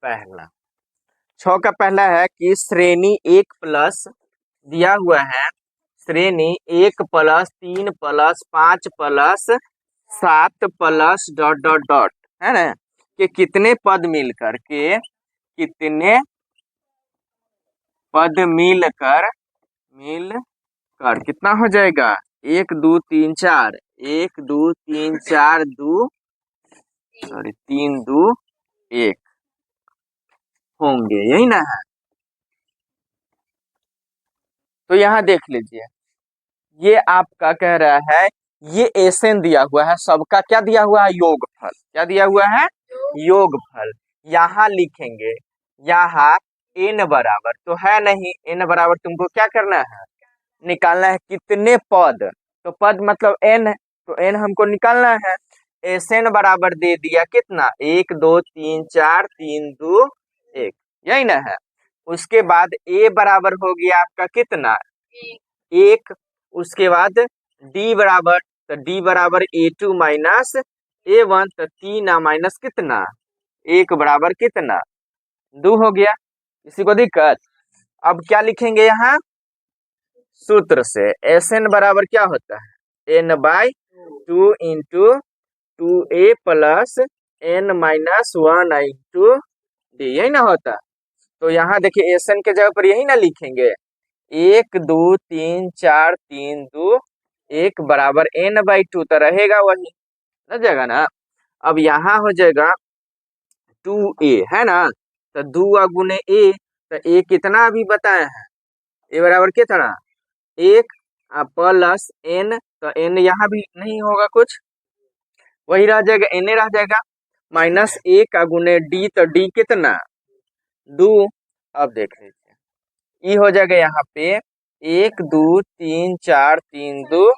पहला, 6 का पहला है कि श्रेणी 1 प्लस दिया हुआ है, श्रेणी 1 plus 3 plus 5 plus 7 plus dot dot dot है ना, कि कितने पद मिलकर कितना हो जाएगा 1 2 3 4, 1 2 3 4 2 सॉरी 3 2 1 होंगे, यही ना है। तो यहाँ देख लीजिए, ये आपका कह रहा है, ये एसएन दिया हुआ है, सबका क्या दिया हुआ है योगफल, क्या दिया हुआ है योगफल। यहाँ लिखेंगे, यहाँ n बराबर तो है नहीं, n बराबर तुमको क्या करना है निकालना है कितने पद, तो पद मतलब n, तो n हमको निकालना है। एसएन बराबर दे दिया कितना 1 2 3 4 3 2 1, यही ना है। उसके बाद a बराबर हो गया आपका कितना 1, उसके बाद d बराबर, तो d बराबर a2 माइनस a1, तो 3 माइनस कितना 1 बराबर कितना 2 हो गया, किसी को दिक्कत। अब क्या लिखेंगे यहाँ सूत्र से, Sn बराबर क्या होता है n/2 into 2a plus n minus 1 into d, यही ना होता। तो यहाँ देखिए Sn के जगह पर यही ना लिखेंगे 1 2 3 4 3 2 1 बराबर n/2, तो रहेगा वही लग जाएगा ना। अब यहाँ हो जाएगा 2a है ना, तो 2 गुने a, तो a कितना अभी बताए हैं a बराबर कितना 1 प्लस n, तो n यहाँ भी नहीं होगा कुछ, वही रह जाएगा n रह जाएगा, माइनस 1 गुने d, तो d कितना 2। अब देख लीजिए ये हो जाएगा यहाँ पे 1 2 3 4 3 2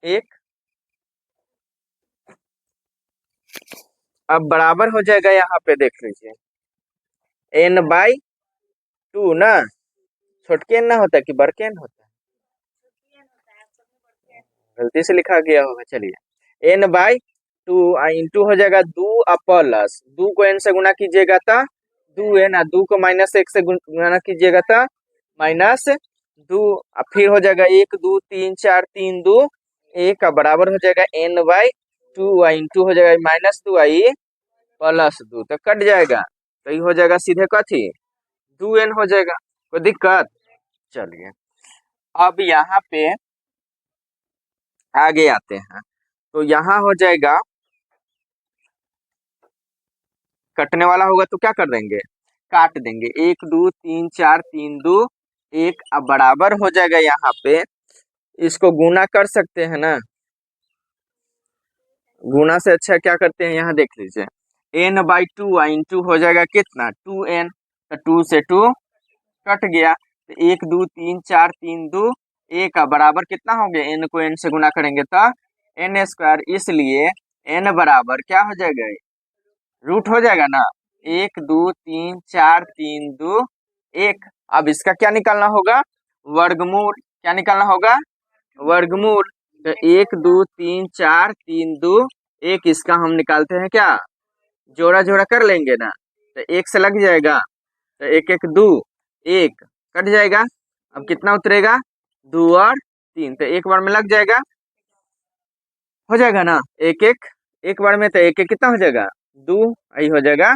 1, अब बराबर हो जाएगा यहाँ पे देख लीजिए n/2 ना, छोटके n ना होता है कि बड़के n होता है, गलती से लिखा गया होगा। चलिए n/2 इंटू हो जाएगा 2 प्लस 2 को n से गुना कीजिएगा तो 2 है ना, 2 को -1 से गुना कीजिएगा तो -2, फिर हो जाएगा 1 2 3 4 3 2 1 बराबर हो जाएगा n/2 इंटू हो जाएगा -2i प्लस 2, तो कट जाएगा, तो ये हो जाएगा सीधे कथी 2n हो जाएगा, कोई दिक्कत। चलिए अब यहाँ पे आगे आते हैं, तो यहाँ हो जाएगा कटने वाला होगा तो क्या कर देंगे काट देंगे, 1 2 3 4 3 2 1, अब बराबर हो जाएगा यहाँ पे, इसको गुना कर सकते हैं ना, गुना से अच्छा क्या करते हैं यहाँ देख लीजिए n/2 इंटू हो जाएगा कितना 2n, तो 2 से 2 कट गया, तो 1 2 3 4 3 2 1 बराबर कितना हो गया, n को n से गुना करेंगे तो n², इसलिए n बराबर क्या हो जाएगा रूट हो जाएगा ना 1 2 3 4 3 2 1। अब इसका क्या निकालना होगा वर्गमूल, क्या निकालना होगा वर्गमूल, तो 1 2 3 4 3 2 1, इसका हम निकालते हैं क्या जोड़ा जोड़ा कर लेंगे ना, तो 1 से लग जाएगा, तो 1 1 2 1 कट जाएगा, अब कितना उतरेगा 2 और 3, तो एक बार में लग जाएगा, हो जाएगा ना 1 1 एक बार में, तो 1 1 कितना हो जाएगा दो, यही हो जाएगा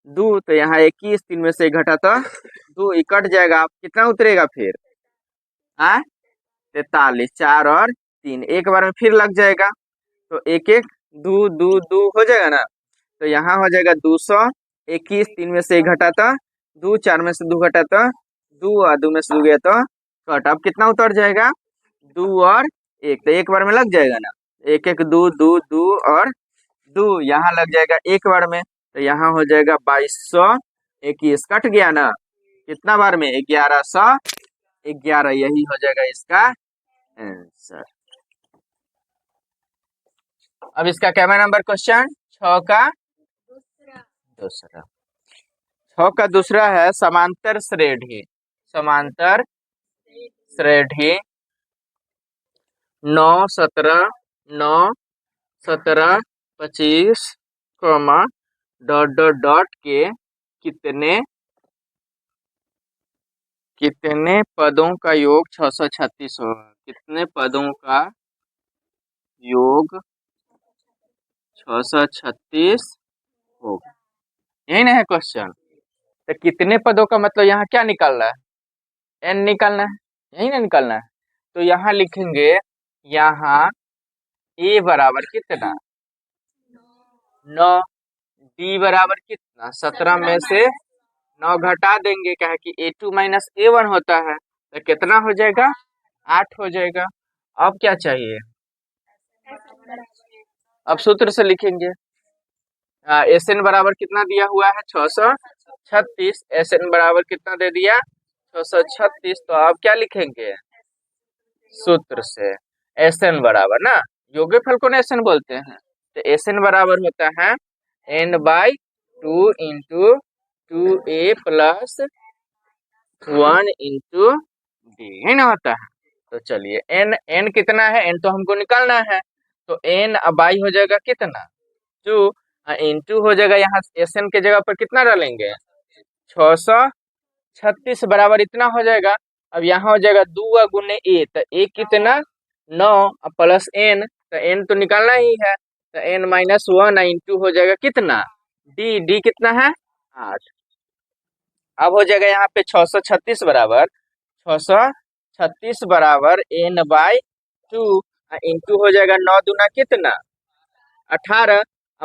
दो। तो यहाँ 21, 3 में से घटा तो दो, कट जाएगा, कितना उतरेगा फिर? 43, 4 और 3 एक बार में फिर लग जाएगा, तो एक एक दो दो दो हो जाएगा ना। तो यहाँ हो जाएगा 221, 3 में से घटा तो दो, 4 में से दो घटा तो दो, और दो में से दो गया तो कट। अब कितना उतर जाएगा? दो और एक, तो एक बार में लग जाएगा ना, एक एक दो दो दो और दो, यहाँ लग जाएगा एक बार में। तो यहाँ हो जाएगा 2221, कट गया ना, कितना बार में? 1111, यही हो जाएगा इसका आंसर। अब इसका क्या नंबर क्वेश्चन? 6 का दूसरा। 6 का दूसरा है समांतर श्रेणी। समांतर श्रेणी 9 17 9 17 25 डॉट डॉट डॉट के कितने पदों का योग 636 होगा? कितने पदों का योग 636 होगा? यही ना है क्वेश्चन। तो कितने पदों का मतलब यहाँ क्या निकालना है? एन निकालना है, यही ना निकालना है। तो यहाँ लिखेंगे, यहाँ ए बराबर कितना? 9, डी बराबर कितना? 17 में से 9 घटा देंगे, क्या है कि A2 माइनस A1 होता है, तो कितना हो जाएगा? 8 हो जाएगा। अब क्या चाहिए? अब सूत्र से लिखेंगे। SN बराबर कितना दिया हुआ है? 636। SN बराबर कितना दे दिया? 636। तो अब क्या लिखेंगे? सूत्र से SN बराबर ना, योगफल को SN बोलते हैं, तो SN बराबर होता है n/2 into 2a plus 1 into D, है ना होता है। तो चलिए n कितना है? n तो हमको निकालना है, तो n बाई हो जाएगा कितना? 2 इंटू हो जाएगा, यहाँ SN के जगह पर कितना डालेंगे? 636 बराबर इतना हो जाएगा। अब यहाँ हो जाएगा 2 गुने a, तो a कितना? 9 प्लस n, तो n तो निकालना ही है, तो n माइनस 1 इंटू हो जाएगा कितना? डी कितना है? 8। अब हो जाएगा यहाँ पे 636 बराबर 636 बराबर n/2 इंटू हो जाएगा 9 दूना कितना? 18,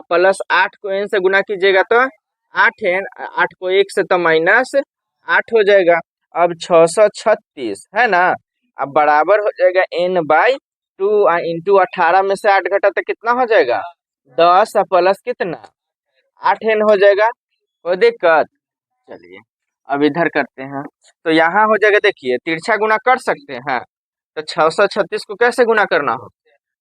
प्लस 8 को n से गुना कीजिएगा तो 8n, 8 को 1 से तो माइनस 8 हो जाएगा। अब 636 है ना, अब बराबर हो जाएगा n/2 इंटू 18 में से 8 घटा तो कितना हो जाएगा? 10 प्लस कितना? 8n हो जाएगा। कोई दिक्कत? चलिए अब इधर करते हैं, तो यहाँ हो जाएगा, देखिए तिरछा गुना कर सकते हैं, तो 636 को कैसे गुना करना हो?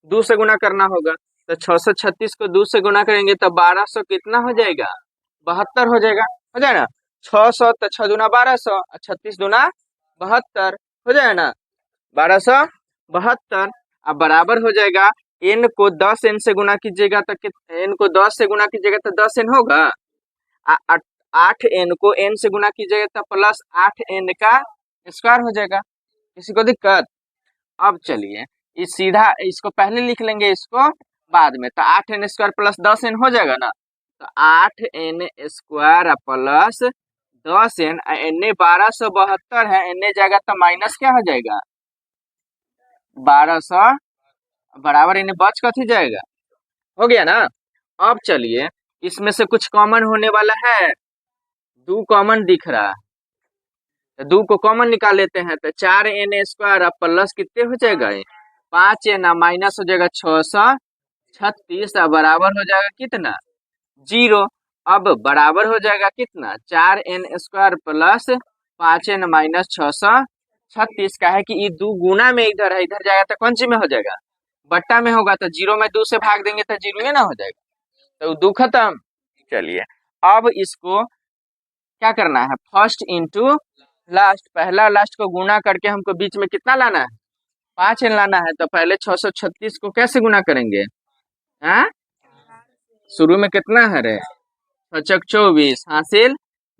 2 से गुना करना होगा, तो 636 को 2 से गुना करेंगे तो 1200 कितना हो जाएगा? 72 हो जाएगा, हो जाए ना। 600 तो 6 दूना 1200, 36 दूना 72 हो जाए ना, 1272। अब बराबर हो जाएगा, n को 10n से गुना कीजिएगा तो n को 10 से गुना कीजिएगा तो 10n होगा, 8n को n से गुना कीजिएगा तो प्लस 8n का स्क्वायर हो जाएगा। किसी को दिक्कत? अब चलिए इस सीधा इसको पहले लिख लेंगे, इसको बाद में, तो 8n स्क्वायर प्लस 10n हो जाएगा ना, तो 8n square plus 10n, n 1272 है, n जाएगा तो माइनस क्या हो जाएगा? 1200 बराबर n बच कथी जाएगा? हो गया ना। अब चलिए इसमें से कुछ कॉमन होने वाला है, 2 कॉमन दिख रहा है, तो 2 को कॉमन निकाल लेते हैं, तो 4n स्क्वायर प्लस कितने हो जाएगा? 5n माइनस हो जाएगा 636, बराबर हो जाएगा कितना? 0। अब बराबर हो जाएगा कितना? 4n square plus 5n minus 636, का है कि ये 2 गुना में इधर है, इधर जाएगा तो कौन सी में हो जाएगा? बट्टा में होगा, तो 0 में 2 से भाग देंगे तो 0 ही ना हो जाएगा, तो 2 खत्म। चलिए अब इसको क्या करना है? फर्स्ट इंटू लास्ट, पहला लास्ट को गुना करके हमको बीच में कितना लाना है? 5n लाना है। तो पहले 636 को कैसे गुना करेंगे? शुरू में कितना है रे? 6 24 हासिल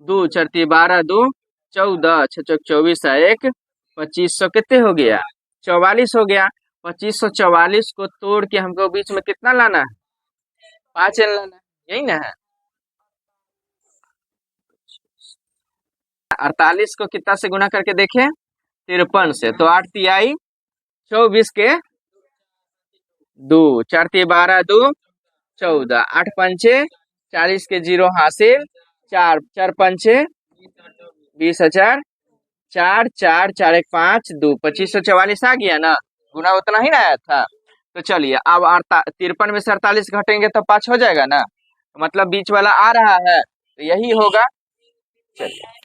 2 4 12 2 14, 6 24 1 2500 कितने हो गया? 44 हो गया। 2544 को तोड़ के हमको बीच में कितना लाना है? 5n लाना है, यही ना है। 48 को कितना से गुना करके देखे? 53 से। तो 8 तिहाई 24 के 2, 4 तिहाई 12, 2 14, 8 पंचे 40 के 0 हासिल, 4 4 पंचे 20,000, 4 4 4 1 5 2, 2544 आ गया ना, गुना उतना ही ना आया था। तो चलिए अब 53 में से 48 घटेंगे तो 5 हो जाएगा ना, मतलब बीच वाला आ रहा है तो यही होगा। चलिए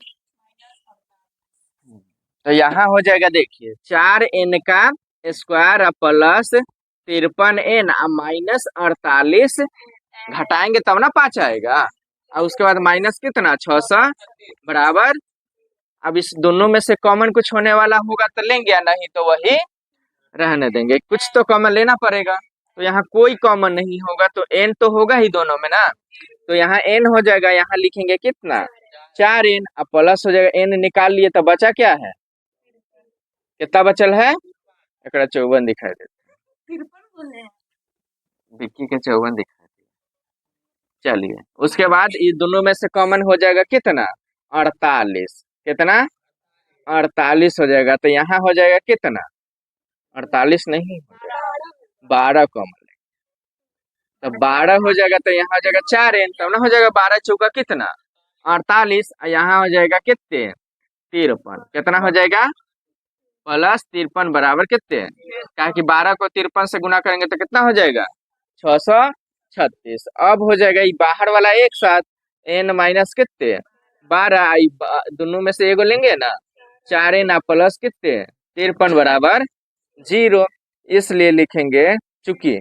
तो यहाँ हो जाएगा, देखिए 4n का स्क्वायर प्लस 53n माइनस 48, घटाएंगे तब ना 5 आएगा, और उसके बाद माइनस कितना 600 बराबर। अब इस दोनों में से कॉमन कुछ होने वाला होगा तो लेंगे, या नहीं तो वही रहने देंगे। कुछ तो कॉमन लेना पड़ेगा, तो यहाँ कोई कॉमन नहीं होगा तो n तो होगा ही दोनों में ना, तो यहाँ n हो जाएगा, यहाँ लिखेंगे कितना 4n, अब प्लस हो जाएगा, n निकाल लिए तो बचा क्या है, कितना बचल है, एक 54 दिखाई देता है, विक्की के 54 दिखाई देता। चलिए उसके बाद ये दोनों में से कॉमन हो जाएगा कितना 48, कितना 48 हो जाएगा, तो यहाँ हो जाएगा कितना 48 नहीं हो जाएगा 12 कॉमन, तो 12 हो जाएगा, तो यहाँ हो जाएगा 4n, तब ना हो जाएगा 12 चौका कितना 48, यहाँ हो जाएगा कितने 53, कितना हो जाएगा प्लस 53 बराबर कितने, क्या कि 12 को 53 से गुना करेंगे तो कितना हो जाएगा 636। अब हो जाएगा ये बाहर वाला एक साथ n माइनस कितने 12, दोनों में से एगो लेंगे ना, 4n प्लस कितने 53 बराबर 0, इसलिए लिखेंगे चूंकि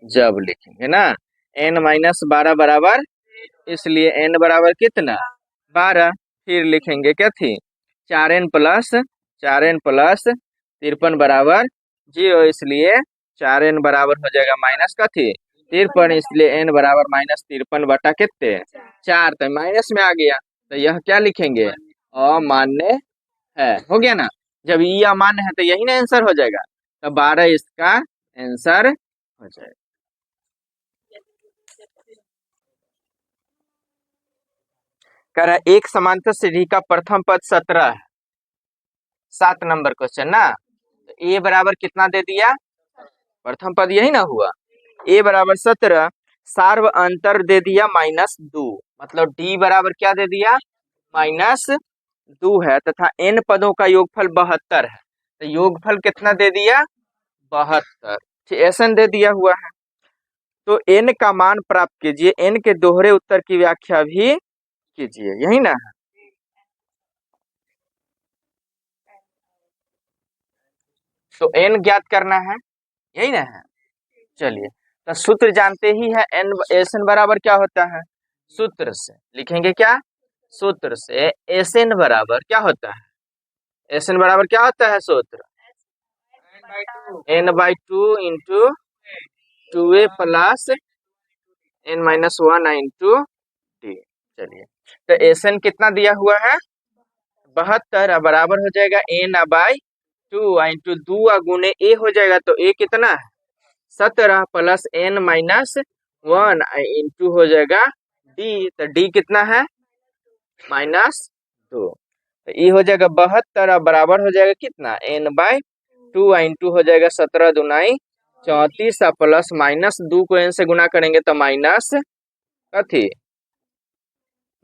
जब लिखेंगे ना n माइनस 12 बराबर, इसलिए n बराबर कितना 12, फिर लिखेंगे क्या थी 4n प्लस 53 बराबर 0, इसलिए 4n बराबर हो जाएगा माइनस का थी 53, इसलिए n बराबर माइनस 53 बटा कितने 4, तो माइनस में आ गया, तो यह क्या लिखेंगे अमान्य है, हो गया ना। जब ये अमान्य है तो यही ना आंसर हो जाएगा, तो 12 इसका आंसर हो जाएगा। कह रहा है एक समांतर सीढ़ी का प्रथम पद 17 है, 7 नंबर क्वेश्चन ना, तो ए बराबर कितना दे दिया, प्रथम पद यही ना हुआ, ए बराबर 17, सार्व अंतर दे दिया -2, मतलब डी बराबर क्या दे दिया -2 है, तथा n पदों का योगफल 72 है, तो योगफल कितना दे दिया 72, ऐसा दे दिया हुआ है। तो n का मान प्राप्त कीजिए, n के दोहरे उत्तर की व्याख्या भी कीजिए, यही ना है। तो n ज्ञात करना है, यही ना है। चलिए तो सूत्र जानते ही है, n एस एन बराबर क्या होता है, सूत्र से लिखेंगे क्या, सूत्र से एस एन बराबर क्या होता है, एस एन बराबर क्या होता है सूत्र n/2 into 2a plus n-1 into D. चलिए तो एस एन कितना दिया हुआ है 72, बराबर हो जाएगा n/2 इंटू 2 गुने a हो जाएगा, तो a कितना है 17 प्लस n-1 इंटू हो जाएगा d, तो d कितना है -2, तो ये हो जाएगा 72, बराबर हो जाएगा कितना n/2 इंटू हो जाएगा 17 दूनाई 34, प्लस -2 को n से गुना करेंगे तो माइनस कथी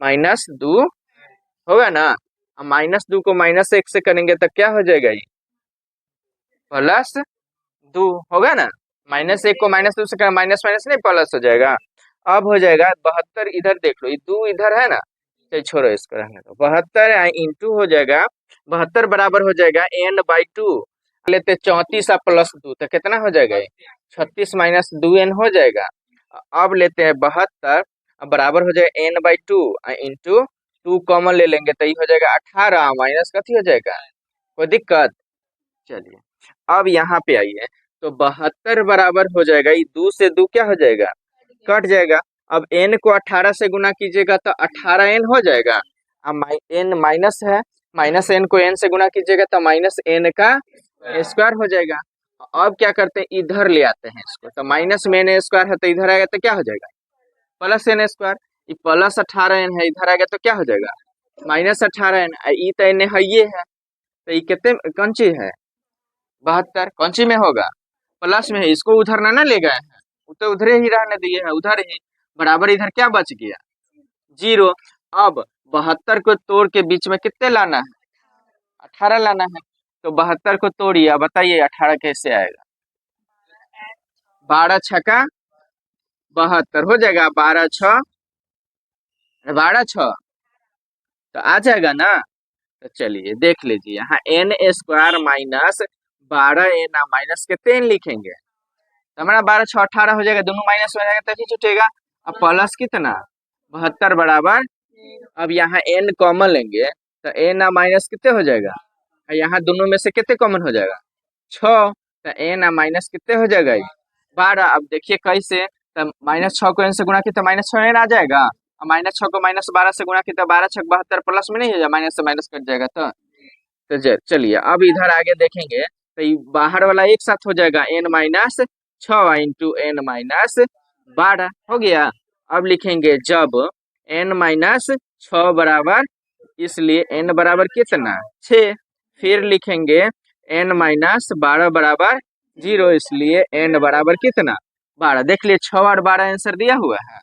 -2 होगा ना, -2 को -1 से करेंगे तो क्या हो जाएगा ये +2 होगा ना, -1 को -2 से माइनस माइनस नहीं प्लस हो जाएगा। अब हो जाएगा 72, इधर देख लो ये 2 इधर है ना, चलिए छोड़ो इसको रहने दो, 72 इंटू हो जाएगा 72 बराबर हो जाएगा n/2, लेते 34 प्लस 2, तो कितना हो जाएगा ये 36 माइनस 2n हो जाएगा। अब लेते हैं 72, अब बराबर हो जाएगा n/2 इंटू 2 कॉमन ले लेंगे तो ये हो जाएगा 18 माइनस कथी हो जाएगा, कोई दिक्कत। चलिए अब यहाँ पे आइए, तो 72 बराबर हो जाएगा, ये 2 से 2 क्या हो जाएगा कट जाएगा, अब n को 18 से गुना कीजिएगा तो 18n हो जाएगा, अब n माइनस है, माइनस n को n से गुना कीजिएगा तो माइनस n का स्क्वायर हो जाएगा। अब क्या करते हैं इधर ले आते हैं इसको, तो माइनस में n स्क्वायर है तो इधर आएगा तो क्या हो जाएगा प्लस n स्क्वायर, ये प्लस 18n है, इधर आ गया तो क्या हो जाएगा -18n। ई तो एने है ये है, तो ये कितने कौन सी है 72, कौन सी में होगा प्लस में है, इसको उधर ना ले गए हैं, वो तो उधरे ही रहने दिए है, उधर ही बराबर, इधर क्या बच गया 0। अब 72 को तोड़ के बीच में कितने लाना है 18 लाना है, तो 72 को तोड़िए, अब बताइए 18 कैसे आएगा, 12 छक्का 72 हो जाएगा, 12 छः 12 छः तो आ जाएगा ना। तो चलिए देख लीजिए, यहाँ n square minus 12n minus कितने n लिखेंगे, तो हमारा 12 6 18 हो जाएगा, दोनों माइनस में जाएगा तभी छूटेगा। अब प्लस कितना 72 बराबर, अब यहाँ n कॉमन लेंगे तो n माइनस कितने हो जाएगा, यहाँ दोनों में से कितने कॉमन हो जाएगा 6, तो n माइनस कितने हो जाएगा 12। अब देखिए कैसे, तो -6 को n से गुणा किया तो -6n आ जाएगा, और -6 को -12 से गुणा किया तो 12 6 72 प्लस में नहीं हो जाएगा, माइनस से माइनस कट जाएगा। तो चलिए अब इधर आगे देखेंगे तो ये बाहर वाला एक साथ हो जाएगा n minus 6 into n minus 12 हो गया। अब लिखेंगे जब n माइनस 6 बराबर, इसलिए n बराबर कितना 6, फिर लिखेंगे n माइनस 12 बराबर 0, इसलिए n बराबर कितना 12। देख लिए 6 और 12 आंसर दिया हुआ है।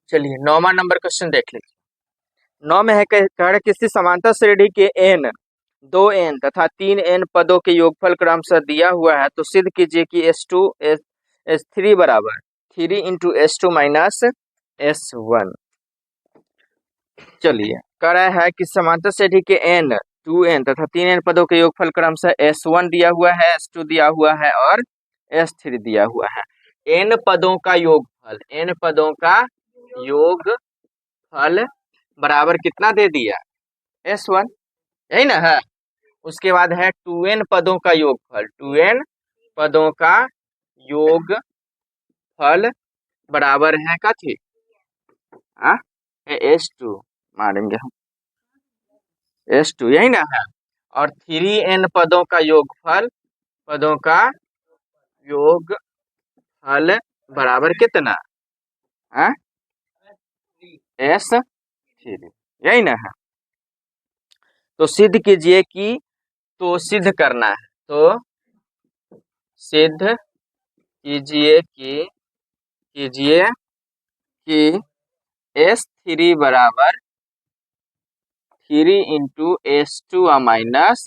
चलिए 9वां नंबर क्वेश्चन देख लीजिए। 9 में है कह रहे किसी समांतर श्रेणी के n 2n तथा 3n पदों के योगफल क्रमशः दिया हुआ है, तो सिद्ध कीजिए कि S2 S3 बराबर 3 इंटू S2 माइनस S1। चलिए कह रहा है कि समांतर श्रेणी के n 2n तथा 3n पदों के योगफल क्रमशः S1 दिया हुआ है, S2 दिया हुआ है और S3 दिया हुआ है। n पदों का योगफल, n पदों का योगफल बराबर कितना दे दिया S1, यही ना है। उसके बाद है 2n पदों का योगफल, 2n पदों का योगफल बराबर है कथी S2, मारेंगे हम S2, यही ना है। और 3n पदों का योगफल, पदों का योगफल बराबर कितना S3, यही ना है। तो सिद्ध कीजिए कि, तो सिद्ध करना है, तो सिद्ध कीजिए कि S3 बराबर 3 इंटू S2 माइनस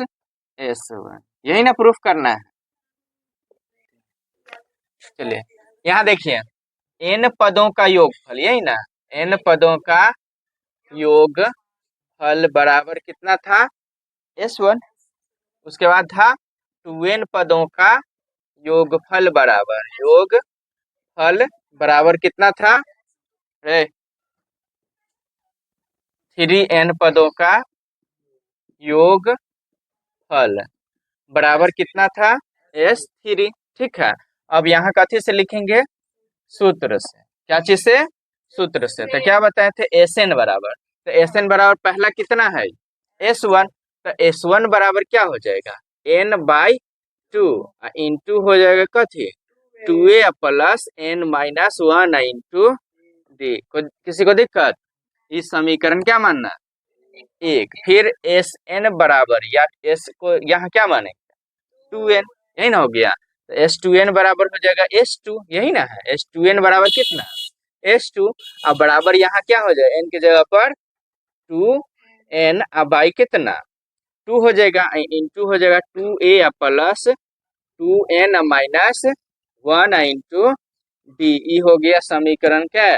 S1, यही ना प्रूफ करना है। चलिए यहाँ देखिए n पदों का योगफल, यही ना n पदों का योगफल बराबर कितना था S1। उसके बाद था 2n पदों का योगफल बराबर कितना था 3n पदों का योगफल बराबर कितना था S3, ठीक है। अब यहाँ कथी से लिखेंगे, सूत्र से, क्या चीज से, सूत्र से। तो क्या बताए थे Sn बराबर, तो Sn बराबर पहला कितना है S1, तो S1 बराबर क्या हो जाएगा n/2 इंटू हो जाएगा कथी 2a plus n minus 1 into d। किसी को दिक्कत, इस समीकरण क्या मानना एक, फिर Sn बराबर, या S को यहाँ क्या माने 2n, यही ना हो गया। तो S2n बराबर हो जाएगा S2, यही ना है। S2n बराबर कितना S2, अब बराबर यहाँ क्या हो जाएगा n की जगह पर 2n, अब बाई कितना 2 हो जाएगा, इंटू हो जाएगा 2a plus 2n minus 1 into d, हो गया समीकरण क्या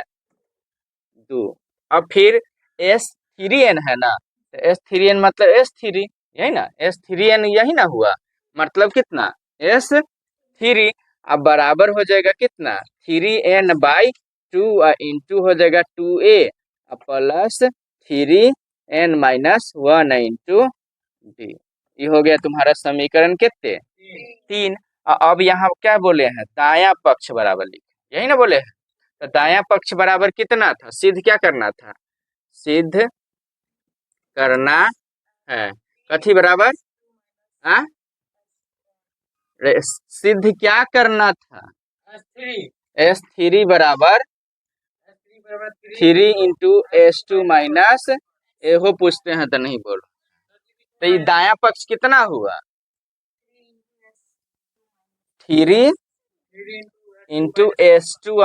2। अब फिर S3n है ना, तो S3n मतलब S3, यही ना S3n, यही ना हुआ, मतलब कितना S3। अब बराबर हो जाएगा कितना 3n/2 इंटू हो जाएगा 2a plus 3n minus 1 into d, ये हो गया तुम्हारा समीकरण कितने 3। अब यहाँ क्या बोले हैं दाया पक्ष बराबर लिखे, यही ना बोले हैं। तो दाया पक्ष बराबर कितना था, सिद्ध क्या करना था, सिद्ध करना है कथी बराबर सिद्ध क्या करना था? S3 बराबर 3 × S2 - एहो पूछते हैं तो नहीं बोल। तो ये दाया पक्ष कितना हुआ? 3 × S2 -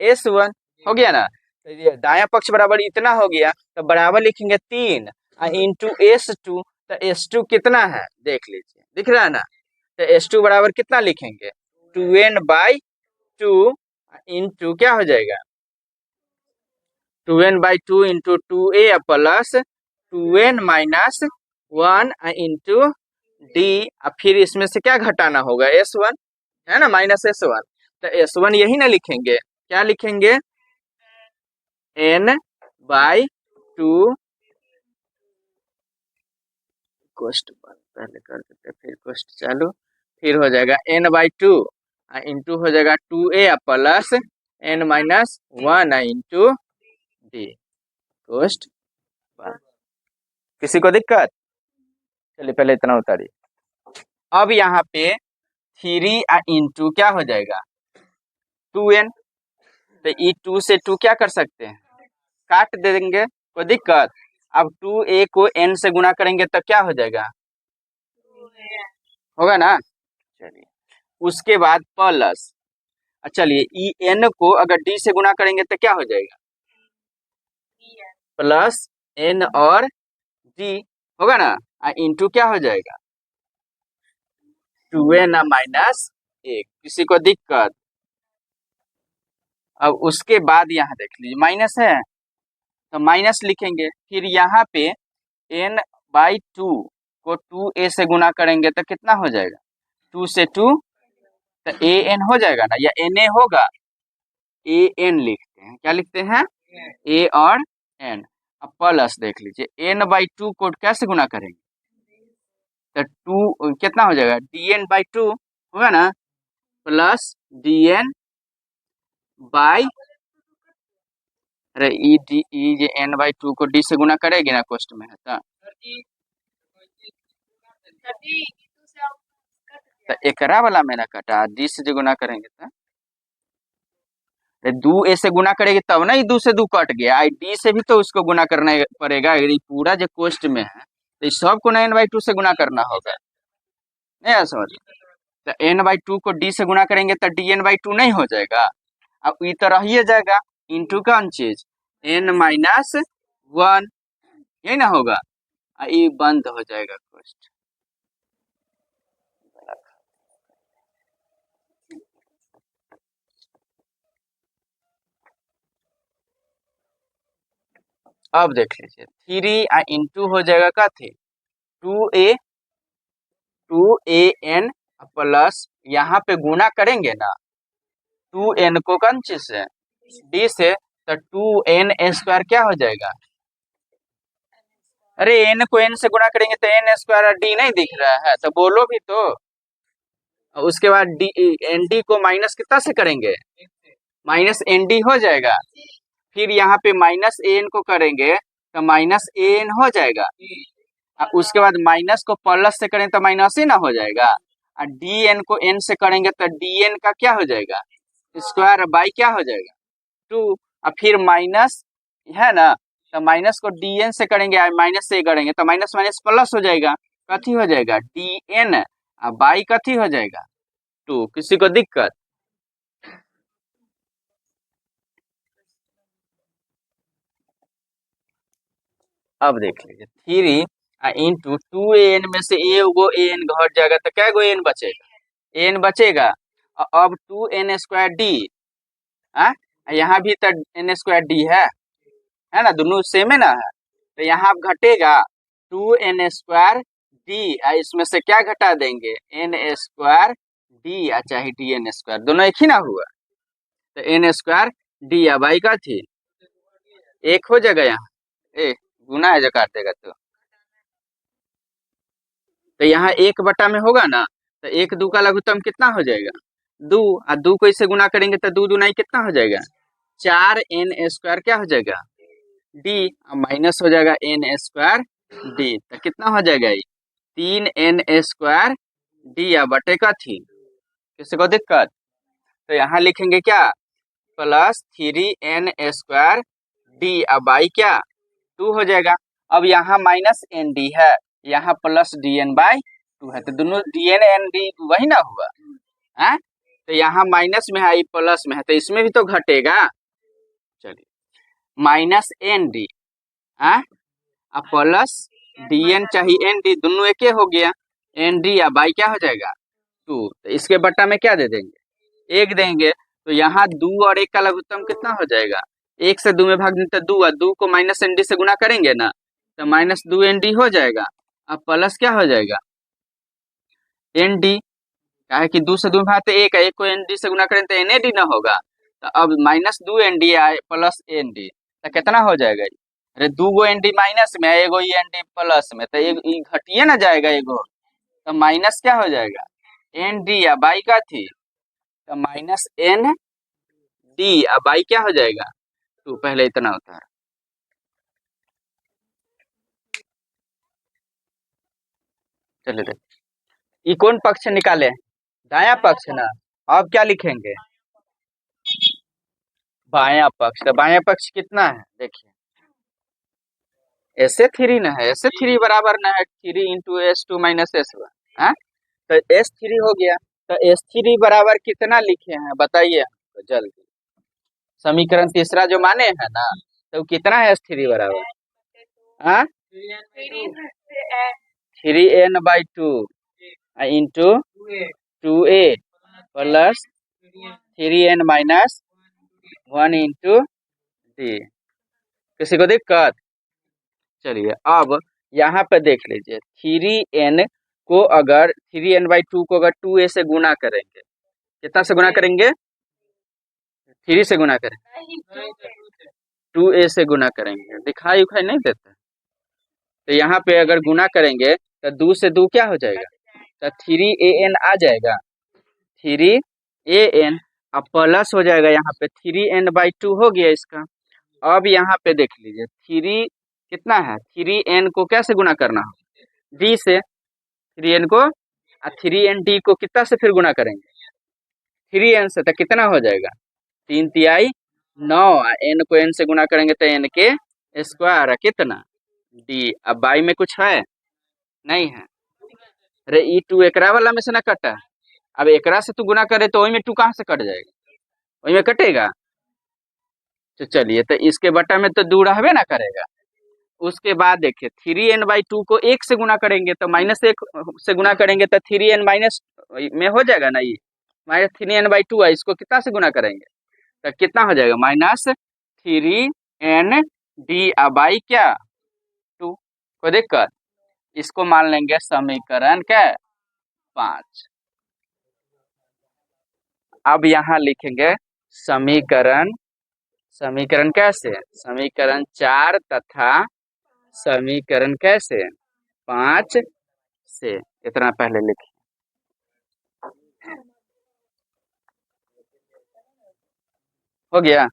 S1 हो गया ना। तो ये दाया पक्ष बराबर इतना हो गया, तो बराबर लिखेंगे 3 इंटू S2। तो S2 कितना है देख लीजिए, दिख रहा है ना। तो S2 बराबर कितना लिखेंगे? 2n/2 इंटू क्या हो जाएगा? 2n/2 into 2a plus 2n - 1 into D. फिर इसमें से क्या घटाना होगा? S1 है ना, -S1। तो S1 यही ना लिखेंगे, क्या लिखेंगे? n/2 कोष्ट पहले कर देते फिर कोष्ट चालू, फिर हो जाएगा n/2 इंटू हो जाएगा 2a plus n - 1 into D कोष्ट। किसी को दिक्कत? चलिए पहले इतना उतारिए। अब यहाँ पे 3 इंटू क्या हो जाएगा? 2n। तो ये 2 से 2 क्या कर सकते हैं? काट देंगे, कोई दिक्कत? अब 2a को n से गुणा करेंगे तब क्या हो जाएगा? होगा ना। चलिए उसके बाद प्लस, चलिए ई n को अगर d से गुणा करेंगे तो क्या हो जाएगा? प्लस n और d होगा ना, इंटू क्या हो जाएगा? 2n - 1। किसी को दिक्कत? अब उसके बाद यहाँ देख लीजिए माइनस है तो माइनस लिखेंगे। फिर यहाँ पे n/2 को 2a से गुणा करेंगे तो कितना हो जाएगा? 2 से 2 तो an हो जाएगा ना, या na होगा? an लिखते हैं, क्या लिखते हैं? a और n। अब प्लस देख लीजिए n/2 को कैसे गुणा करेंगे? तो 2 कितना हो जाएगा? dn/2 होगा ना, प्लस dn बाई, अरे ई जे n/2 को d से गुणा करेगी ना कोष्ट में है तो एकरा वाला में ना कटा, d से जो गुणा करेंगे तो 2a से गुणा करेगी तब ना, 2 से 2 कट गया, d से भी तो उसको गुणा करना पड़ेगा। अगर ये पूरा जो कोष्ट में है तो इस सबको ना n/2 से गुणा करना होगा, नहीं समझ? तो n/2 को d से गुणा करेंगे तो dn/2 नहीं हो जाएगा। अब ये तो रहिए जाएगा, इंटू कौन चीज? n - 1, यही ना होगा। ये बंद हो जाएगा कोष्ट। अब देख लीजिए 3 इंटू हो जाएगा का थे 2an प्लस यहाँ पे गुणा करेंगे ना 2n को कौन चीज से? d से, तो 2n² क्या हो जाएगा? अरे n को n से गुणा करेंगे तो n² d नहीं दिख रहा है तो बोलो भी तो। उसके बाद nd को माइनस कितना से करेंगे? -nd हो जाएगा। फिर यहाँ पे -an को करेंगे तो -an हो जाएगा। उसके बाद माइनस को प्लस से करें तो माइनस ही ना हो जाएगा। और dn को n से करेंगे तो dn का क्या हो जाएगा? स्क्वायर बाई क्या हो जाएगा? 2। और फिर माइनस है ना, तो माइनस को dn से करेंगे, माइनस से करेंगे तो माइनस माइनस प्लस हो जाएगा, कथी हो जाएगा? dn बाई कथी हो जाएगा? 2। किसी को दिक्कत? अब देख लीजिए 3 इंटू 2an में से एगो an घट जाएगा तो क्या गो n बचेगा? n बचेगा। अब 2n² d, यहाँ भी तो n² d है ना, दोनों सेम है ना है। तो यहाँ घटेगा 2n² d, इसमें से क्या घटा देंगे? n² d चाहे dn², दोनों एक ही ना हुआ। तो n² d बाई का थी एक हो जाएगा, यहाँ गुना है जो काट देगा तो यहाँ 1/, में होगा ना, तो 1 2 का लघुत्तम कितना हो जाएगा? 2। और 2 को इससे गुना करेंगे तो 2 दूना कितना हो जाएगा? 4n² क्या हो जाएगा? d माइनस हो जाएगा n² d, तो कितना हो जाएगा? ये 3n² डी या बटे का थी, किसी को दिक्कत? तो यहाँ लिखेंगे क्या, प्लस 3n² डी, अब बाई क्या 2 हो जाएगा। अब यहाँ माइनस एन डी है, यहाँ प्लस dn/2 है, तो दोनों dn एन डी वही ना हुआ है। तो यहाँ माइनस में है, प्लस में है, तो इसमें भी तो घटेगा। चलिए माइनस एन डी अब प्लस dn चाहिए एन डी, दोनों एक हो गया, एन डी या बाई क्या हो जाएगा 2, तो इसके बट्टा में क्या दे देंगे 1 देंगे। तो यहाँ 2 और 1 का लघुत्तम कितना हो जाएगा, 1 से 2 में भाग दें तो 2, और 2 को माइनस एन डी से गुना करेंगे ना, तो माइनस 2 एन डी हो जाएगा। अब प्लस क्या हो जाएगा एन डी, क्या है कि 2 से 2 में भागते 1 है, 1 को एन डी से गुना करें तो एन ए डी ना होगा। तो अब माइनस 2 एन डी आए प्लस एन डी, तो कितना हो जाएगा, अरे 2 गो एन डी माइनस में है, एगो एन डी प्लस में, तो एक घटिए ना जाएगा एगो, तो माइनस क्या हो जाएगा एन डी या बाई का थी, तो माइनस एन डी अब बाई क्या हो जाएगा 2, पहले इतना होता है। चलिए देख, ये कौन पक्ष निकाले, दाया पक्ष ना। अब क्या लिखेंगे बाया पक्ष, तो बाया पक्ष कितना है देखिए, ऐसे 3 ना है, ऐसे 3 बराबर ना है 3 इंटू S2 माइनस S1, तो S3 हो गया। तो S3 बराबर कितना लिखे हैं बताइए हमको जल्दी, समीकरण तीसरा जो माने है ना, तो कितना है S3 बराबर 3n/2 into 2a plus 3n minus 1 into D, किसी को दिक्कत? चलिए अब यहाँ पे देख लीजिए 3n को अगर 3n/2 को अगर 2a से गुना करेंगे, कितना से गुना करेंगे 3 से गुना करेंगे, 2a से गुना करेंगे, दिखाई उखाई नहीं देता। तो यहाँ पे अगर गुना करेंगे तो 2 से 2 क्या हो जाएगा, तो 3an आ जाएगा, 3an अब प्लस हो जाएगा, यहाँ पे 3n/2 हो गया इसका। अब यहाँ पे देख लीजिए 3 कितना है, 3n को कैसे गुना करना हो d से, 3n को 3n d को कितना से फिर गुना करेंगे 3n से, तो कितना हो जाएगा 3 तिहाई 9, n को n से गुना करेंगे तो n के स्क्वायर, कितना d। अब बाई में कुछ है नहीं है, अरे ई 2 एकरा वाला में से ना कटा, अब एकरा से तू गुना करे तो वही में 2 कहाँ से कट जाएगा, वही में कटेगा। तो चलिए तो इसके बटा में तो 2 रहबे ना करेगा। उसके बाद देखिए 3n/2 को 1 से गुना करेंगे तो माइनस 1 से गुना करेंगे तो 3n माइनस में हो जाएगा ना, ये माइनस 3n/2 है, इसको कितना से गुना करेंगे तो कितना हो जाएगा माइनस 3n डी बाई क्या 2, कोई दिक्कत? इसको मान लेंगे समीकरण क्या 5। अब यहाँ लिखेंगे समीकरण, समीकरण कैसे, समीकरण 4 तथा समीकरण कैसे 5 से, इतना पहले लिखिए। हो गया,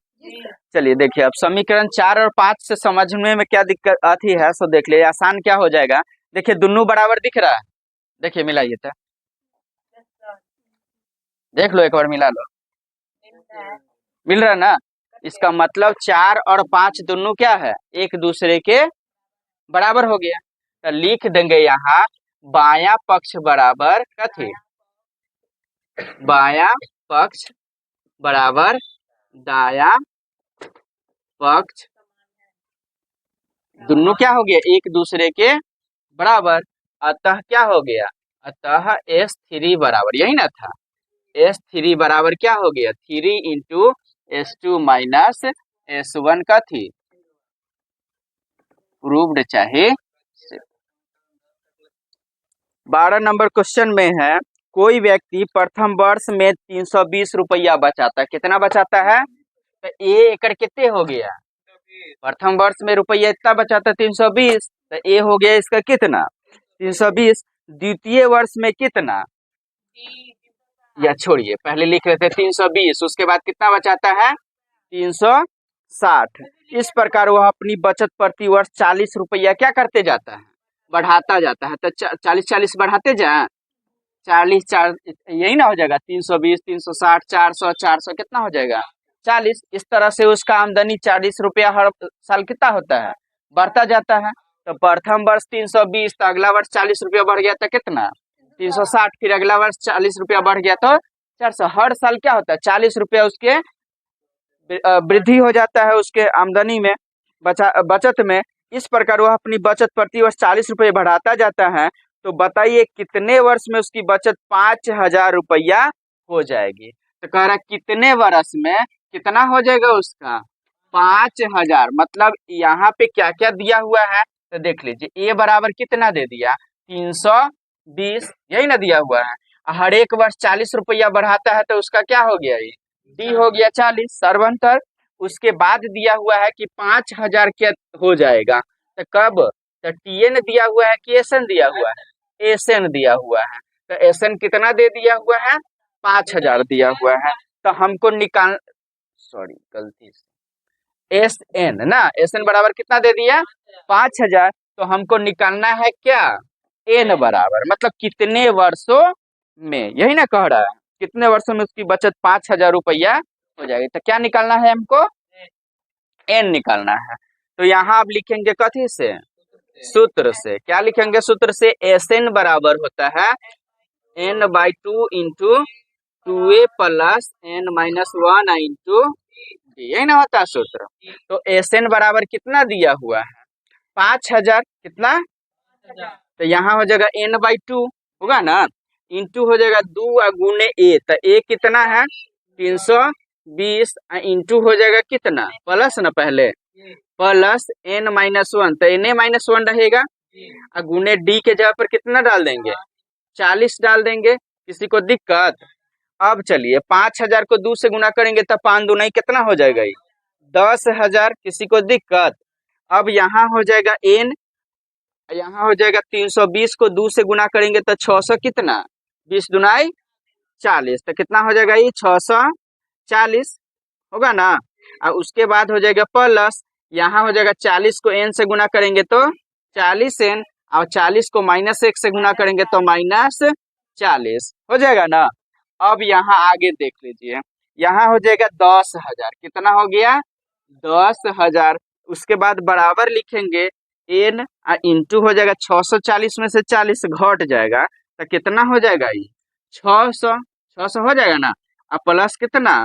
चलिए देखिए अब समीकरण 4 और 5 से समझने में क्या दिक्कत आती है, सो देख लिए आसान क्या हो जाएगा। देखिए दोनों बराबर दिख रहा है, देखिए मिलाइए तो, देख लो एक बार मिला लो, मिल रहा है ना। इसका मतलब 4 और 5 दोनों क्या है एक दूसरे के बराबर हो गया, तो लिख देंगे यहाँ बाया पक्ष बराबर कथी, बाया पक्ष बराबर दाया पक्ष, दोनों क्या हो गया एक दूसरे के बराबर। अतः क्या हो गया, अतः S3 बराबर, यही ना था, S3 बराबर क्या हो गया 3 इंटू S2 माइनस S1 का थी, प्रूव्ड चाहे। 12 नंबर क्वेश्चन में है कोई व्यक्ति प्रथम वर्ष में 320 रुपया बचाता है, कितना बचाता है, तो ए एकड़ कितने हो गया, प्रथम वर्ष में रुपया इतना बचाता 320, तो ए हो गया इसका कितना 320। द्वितीय वर्ष में कितना, या छोड़िए पहले लिख रहे थे 320, उसके बाद कितना बचाता है 360। इस प्रकार वह अपनी बचत प्रति वर्ष 40 रुपया क्या करते जाता है, बढ़ाता जाता है, तो 40-40 बढ़ाते जाए, 40 4 यही ना हो जाएगा, 320 360 400 400 कितना हो जाएगा 40। इस तरह से उसका आमदनी 40 रुपया हर साल कितना होता है, बढ़ता जाता है। तो प्रथम वर्ष 320, तो अगला वर्ष 40 रुपया बढ़ गया तो कितना 360, फिर अगला वर्ष 40 रुपया बढ़ गया तो 400। हर साल क्या होता है 40 रुपया उसके वृद्धि हो जाता है उसके आमदनी में, बचत में। इस प्रकार वह अपनी बचत प्रति वर्ष 40 रुपये बढ़ाता जाता है। तो बताइए कितने वर्ष में उसकी बचत 5,000 रुपया हो जाएगी। तो कह रहा है कितने वर्ष में कितना हो जाएगा उसका 5,000। मतलब यहाँ पे क्या क्या दिया हुआ है तो देख लीजिए, ए बराबर कितना दे दिया 320, यही ना दिया हुआ है। हर एक वर्ष 40 रुपया बढ़ाता है तो उसका क्या हो गया, ये डी हो गया 40 सर्वंतर। उसके बाद दिया हुआ है कि 5,000 क्या हो जाएगा, तो कब, तो टीएन दिया हुआ है कि एसएन दिया हुआ है, एसएन दिया हुआ है। तो एसएन कितना दे दिया हुआ है 5,000 दिया हुआ है। तो हमको निकाल, सॉरी गलती से, एस एन ना, एस एन बराबर कितना दे दिया 5,000। तो हमको निकालना है क्या एन बराबर, मतलब कितने वर्षों में, यही ना कह रहा है कितने वर्षों में उसकी बचत 5,000 रुपया हो जाएगी। तो क्या निकालना है हमको, एन निकालना है। तो यहाँ आप लिखेंगे कथी से, सूत्र से। क्या लिखेंगे सूत्र से, एस एन बराबर होता है n/2 into 2a plus n-1 into D, यही ना होता है सूत्र। तो एस एन बराबर कितना दिया हुआ है 5,000, कितना, तो यहाँ हो जाएगा n/2 होगा ना, इंटू हो जाएगा 2 गुने ए, तो ए कितना है 320, इंटू हो जाएगा कितना प्लस ना, पहले प्लस n-1, तो n-1 रहेगा, गुने डी के जगह पर कितना डाल देंगे 40 डाल देंगे। किसी को दिक्कत। अब चलिए 5,000 को 2 से गुना करेंगे तो 5 दूनी कितना हो जाएगा, 10,000। किसी को दिक्कत। अब यहाँ हो जाएगा एन, यहाँ हो जाएगा 320 को 2 से गुना करेंगे तो 600 कितना, 20 दुनाई 40, तो कितना हो जाएगा ये 640 होगा ना। और उसके बाद हो जाएगा प्लस, यहाँ हो जाएगा 40 को n से गुना करेंगे तो 40n, और 40 को -1 से गुना करेंगे तो -40 हो जाएगा ना। अब यहाँ आगे देख लीजिए, यहाँ हो जाएगा 10,000, कितना हो गया 10,000। उसके बाद बराबर लिखेंगे एन, इंटू हो जाएगा 640 में से 40 घट जाएगा तो कितना हो जाएगा ये 600 हो जाएगा ना। अब प्लस कितना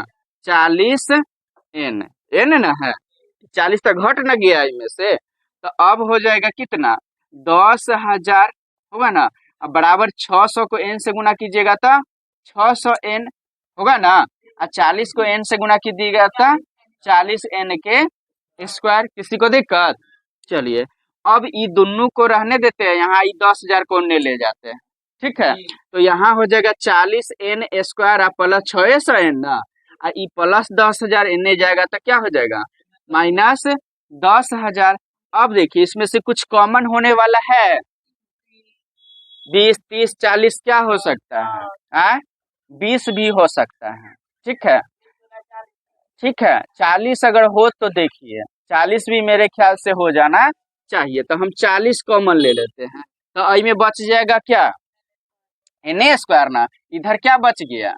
40 एन, एन ना है 40 तक घट ना गया इनमें से, तो अब हो जाएगा कितना 10,000 होगा ना। अब बराबर 600 को एन से गुना कीजिएगा तो 600 एन होगा ना, और 40 को एन से गुना कीजिएगा तो 40 एन के स्क्वायर। किसी को दिक्कत। चलिए अब ये दोनों को रहने देते हैं, यहाँ ये 10,000 को ने ले जाते हैं, ठीक है। तो यहाँ हो जाएगा 40 एन स्क्वायर प्लस 600 एन ना, और ये प्लस 10,000 एन जाएगा तो क्या हो जाएगा -10,000। अब देखिए इसमें से कुछ कॉमन होने वाला है, 20 30 40 क्या हो सकता है 20 भी हो सकता है, ठीक है, ठीक है। 40 अगर हो तो देखिए 40 भी मेरे ख्याल से हो जाना चाहिए, तो हम 40 कॉमन ले लेते हैं। तो आई में बच जाएगा क्या एन स्क्वायर ना, इधर क्या बच गया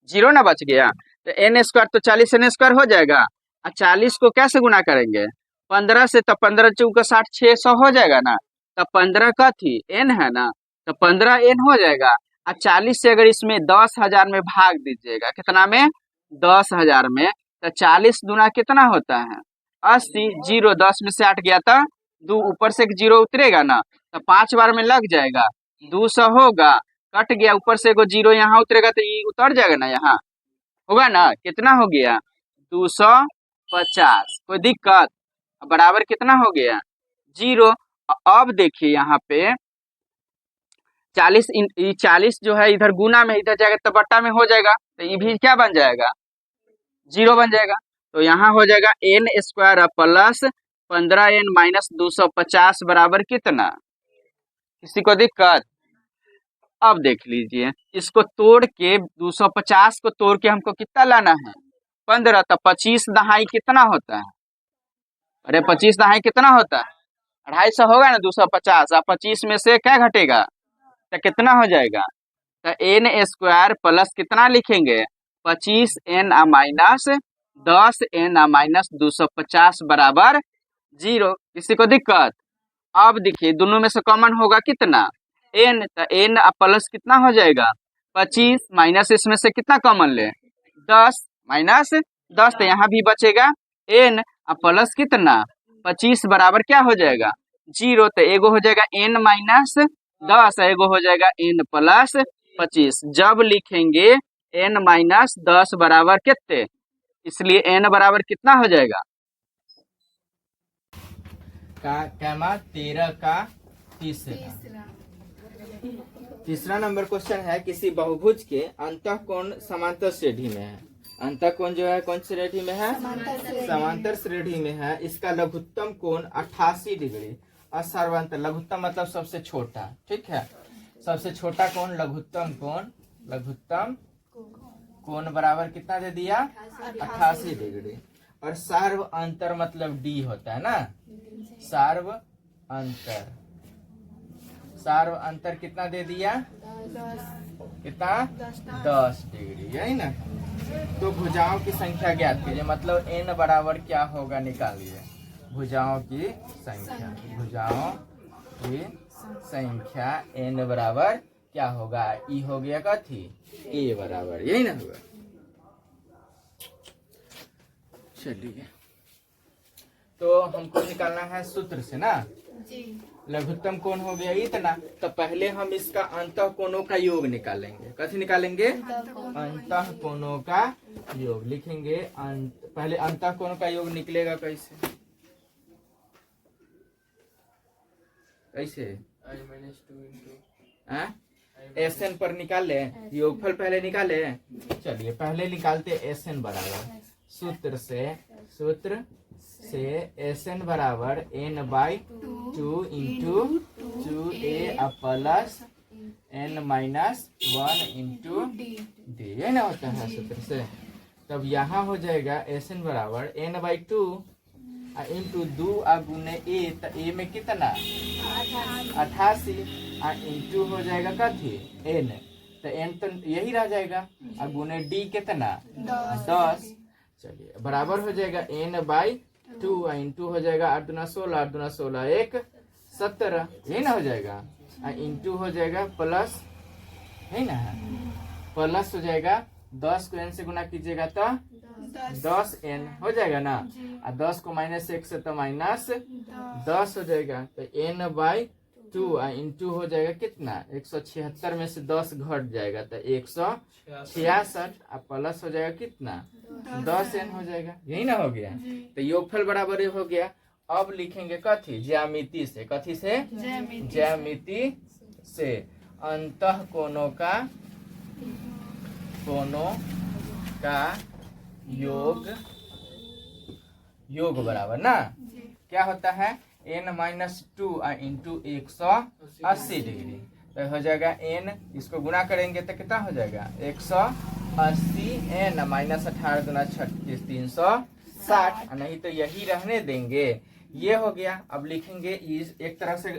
0 ना बच गया, तो एन स्क्वायर तो 40 एन स्क्वायर हो जाएगा। और 40 को कैसे गुना करेंगे 15 से, तो 15 चौका 60 600 हो जाएगा ना। तो 15 का थी एन है ना, तो 15 एन हो जाएगा। और 40 से अगर इसमें 10,000 में भाग दीजिएगा, कितना में 10,000 में, तो 40 दूना कितना होता है 80, 0 10 में से 8 गया था 2, ऊपर से एक 0 उतरेगा ना, तो 5 बार में लग जाएगा 200 होगा, कट गया ऊपर से एगो 0 यहाँ उतरेगा तो ये उतर जाएगा ना, यहाँ होगा ना, कितना हो गया 250। कोई दिक्कत। बराबर कितना हो गया 0। अब देखिए यहाँ पे 40 जो है इधर गुना में, इधर जाएगा तो बट्टा में हो जाएगा, तो ये भी क्या बन जाएगा 0 बन जाएगा। तो यहाँ हो जाएगा N square plus 15n minus 250 बराबर कितना। किसी को दिक्कत। अब देख लीजिए इसको तोड़ के 250 को तोड़ के हमको कितना लाना है 15, तो 25 दहाई कितना होता है, अरे 25 दहाई कितना होता है 250 होगा ना 250, और 25 में से क्या घटेगा तो कितना हो जाएगा तो एन स्क्वायर प्लस कितना लिखेंगे 25n माइनस 10n माइनस 250 बराबर 0। किसी को दिक्कत? अब देखिए दोनों में से कॉमन होगा कितना n, तो n प्लस कितना हो जाएगा 25 माइनस इसमें से कितना कॉमन ले 10 माइनस 10, तो यहाँ भी बचेगा n प्लस कितना 25 बराबर क्या हो जाएगा 0। तो एगो हो जाएगा n माइनस 10, एगो हो जाएगा n प्लस 25। जब लिखेंगे n माइनस 10 बराबर कितने, इसलिए n बराबर कितना हो जाएगा कैमा 13 का तीसरा नंबर क्वेश्चन है किसी बहुभुज के अंतःकोण समांतर श्रेणी में है। अंतःकोण जो है कौन श्रेणी में है समांतर श्रेणी में है। इसका लघुत्तम कोण 88 डिग्री और सर्वांतर लघुत्तम मतलब सबसे छोटा, ठीक है, सबसे छोटा कोण लघुत्तम कोण बराबर कितना दे दिया 88 डिग्री। और सार्व अंतर मतलब डी होता है ना, सार्व अंतर कितना दे दिया कितना 10 डिग्री, यही ना। तो भुजाओं की संख्या ज्ञात कीजिए, मतलब n बराबर क्या होगा निकालिए भुजाओं की संख्या n बराबर क्या होगा, ई हो गया कथी a बराबर, यही ना होगा। चलिए तो हमको निकालना है सूत्र से ना, लघुत्तम कोण हो गया इतना, तो पहले हम इसका अंतः कोणों का योग निकालेंगे। कैसे निकालेंगे अंतः कोणों का योग लिखेंगे। पहले अंतः कोणों का योग निकलेगा कैसे SN पर निकाले, योगफल पहले निकाले। चलिए पहले निकालते SN बराबर सूत्र से SN बराबर n/2 into 2a plus n minus 1 into D, ये ना होता है सूत्र से। तब यहाँ हो जाएगा SN बराबर n/2 इंटू 2 गुने a, तो a में कितना 88 इंटू हो जाएगा कथी n, तो n तो यही रह जाएगा, गुने d कितना 10। चलिए बराबर हो जाएगा n/2 इंटू हो जाएगा 8 दूना 16, 8 दूना 16 1 17, यही ना हो जाएगा। इंटू हो जाएगा प्लस, है ना, प्लस हो जाएगा 10 को n से गुना कीजिएगा तो 10n हो जाएगा ना, और 10 को माइनस 1 से तो माइनस 10 हो जाएगा। तो n/2 इंटू हो जाएगा कितना 176 में से 10 घट जाएगा तो 166, और प्लस हो जाएगा कितना 10n हो जाएगा, यही ना हो गया। तो योगफल बराबर हो गया। अब लिखेंगे कथी ज्यामिति से, कथी से ज्यामिति से अंतः कोणों का योग बराबर ना क्या होता है n-2 इंटू 180 डिग्री, तो हो जाएगा n, इसको गुना करेंगे तो कितना हो जाएगा 180 n माइनस 18 दूना 36 360, नहीं तो यही रहने देंगे, ये हो गया। अब लिखेंगे एक तरह से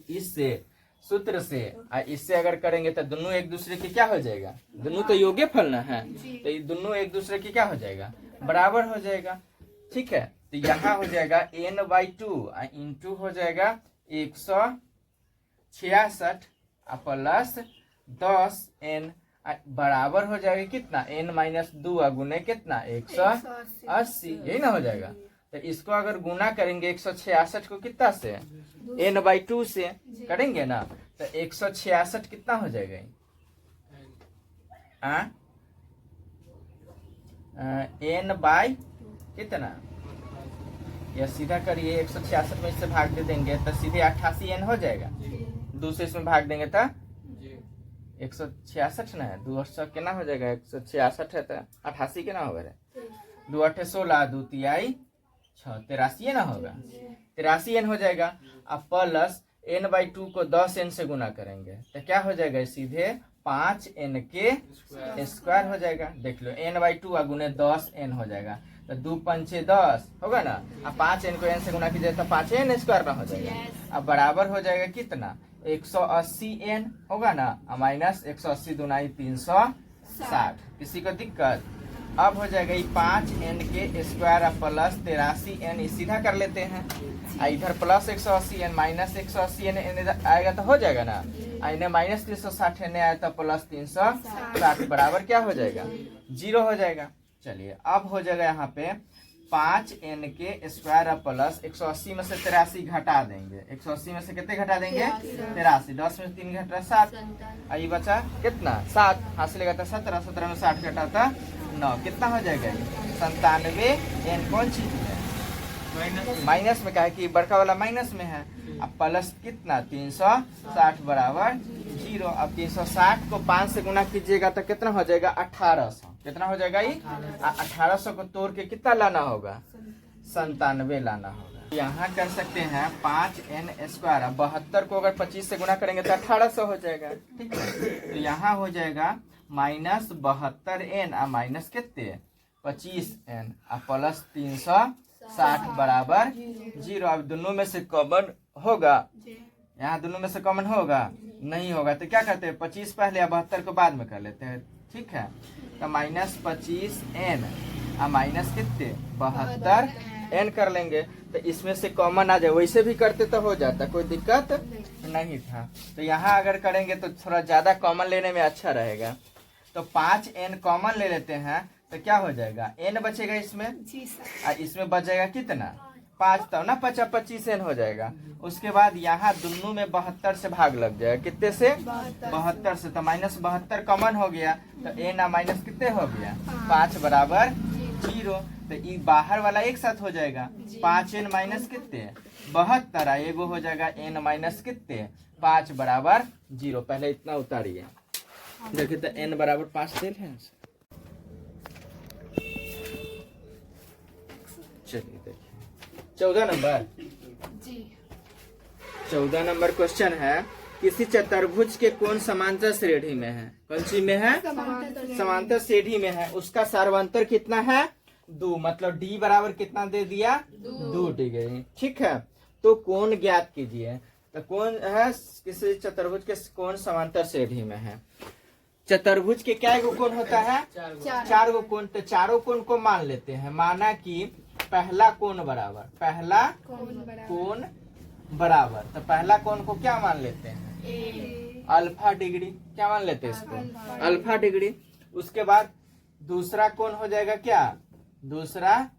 इससे सूत्र से, इससे अगर करेंगे तो दोनों एक दूसरे के क्या हो जाएगा, दोनों तो योग्य फल ना है, तो ये दोनों एक दूसरे के क्या हो जाएगा बराबर हो जाएगा, ठीक है। तो यहाँ हो जाएगा n/2 इंटू हो जाएगा 166 प्लस 10n बराबर हो जाएगा कितना n-2 गुने कितना 180, यही ना हो जाएगा। तो इसको अगर गुना करेंगे 166 को कितना से n/2 से करेंगे ना, तो 166 कितना हो जाएगा n कितना, यह सीधा करिए 166 में इससे भाग दे देंगे तो सीधे 88n हो जाएगा, 2 से इसमें भाग देंगे तो 166 ना है, 2 कितना हो जाएगा 166 है तो 88 के ना होगा, 2 8 16 2 3 6 83 ना होगा, 83n हो जाएगा। अब प्लस n/2 को 10n से गुना करेंगे तो क्या हो जाएगा सीधे 5n के स्क्वायर हो जाएगा। देख लो n/2 गुने 10n हो जाएगा, तो 2 5 6 10 होगा ना, अब 5n को n से गुना कीजिए तो 5n स्क्वायर ना हो जाएगा। अब बराबर हो जाएगा कितना 180n होगा ना, माइनस 180 दूनाई 360। किसी को दिक्कत? अब हो जाएगा ये 5n के स्क्वायर प्लस 83n, सीधा कर लेते हैं। इधर प्लस 180n माइनस 180n आएगा तो हो जाएगा ना, इन्हें माइनस 360 आया तो प्लस 360 बराबर क्या हो जाएगा? 0 हो जाएगा। चलिए अब हो जाएगा यहाँ पे 5n के स्क्वायर प्लस 180 में से 83 घटा देंगे। 180 में से कितने घटा देंगे? 83। 10 में 3 घटा 7, ये बचा कितना? 7। हाथ से लेगा 17, 17 में 60 घटा था 9, कितना हो जाएगा? 97n। कौन चीज में? माइनस में। कहा कि बड़का वाला माइनस में है। अब प्लस कितना? 360 बराबर 0। अब 360 को 5 से गुना कीजिएगा तो कितना हो जाएगा? 1800। कितना हो जाएगा? ये 1800 को तोड़ के कितना लाना होगा? 97 लाना होगा। यहाँ कर सकते हैं 5n स्क्वायर। 72 को अगर 25 से गुना करेंगे तो 1800 हो जाएगा। ठीक है, तो यहाँ हो जाएगा माइनस 72n माइनस कितने? 25n प्लस 360 बराबर 0। अब दोनों में से कॉमन होगा? यहाँ दोनों में से कॉमन होगा? नहीं होगा। तो क्या करते हैं? 25 पहले या 72 को बाद में कर लेते हैं। ठीक है, तो माइनस 25n माइनस कितने? 72n कर लेंगे। तो इसमें से कॉमन आ जाए, वैसे भी करते तो हो जाता, कोई दिक्कत नहीं था। तो यहाँ अगर करेंगे तो थोड़ा ज्यादा कॉमन लेने में अच्छा रहेगा। तो 5n कॉमन ले लेते हैं तो क्या हो जाएगा? n बचेगा इसमें, इसमें बच जाएगा कितना? 5, तब ना 25n हो जाएगा। उसके बाद यहाँ दोनों में 72 से भाग लग जाएगा। कितने से? 72 से। तो माइनस 72 कॉमन हो गया तो n माइनस कितने हो गया? 5 बराबर 0। तो ये बाहर वाला एक साथ हो जाएगा। 5n माइनस कितने? 72। एगो हो जाएगा n माइनस कितने? 5 बराबर 0। पहले इतना उतारिए, देखिए तो n बराबर 5 देल है। चलिए देखिए 14 नंबर। 14 नंबर क्वेश्चन है, किसी चतुर्भुज के कोण समांतर श्रेणी में है। कौन सी में है? समांतर श्रेणी में है। उसका सार्वंतर कितना है? 2। मतलब d बराबर कितना दे दिया? 2 डिग्री। ठीक है, तो कोण ज्ञात कीजिए। तो कौन है? किसी चतुर्भुज के कोण समांतर श्रेणी में है। चतुर्भुज के क्या गो कोण होता है? 4 गो कोण। तो चारों कोण को मान लेते हैं। माना कि पहला कोण बराबर, पहला कोण बराबर, तो पहला कोण को क्या मान लेते हैं? Alpha degree. क्या मान लेते हैं इसको? Alpha degree. उसके बाद दूसरा कोण हो जाएगा क्या? दूसरा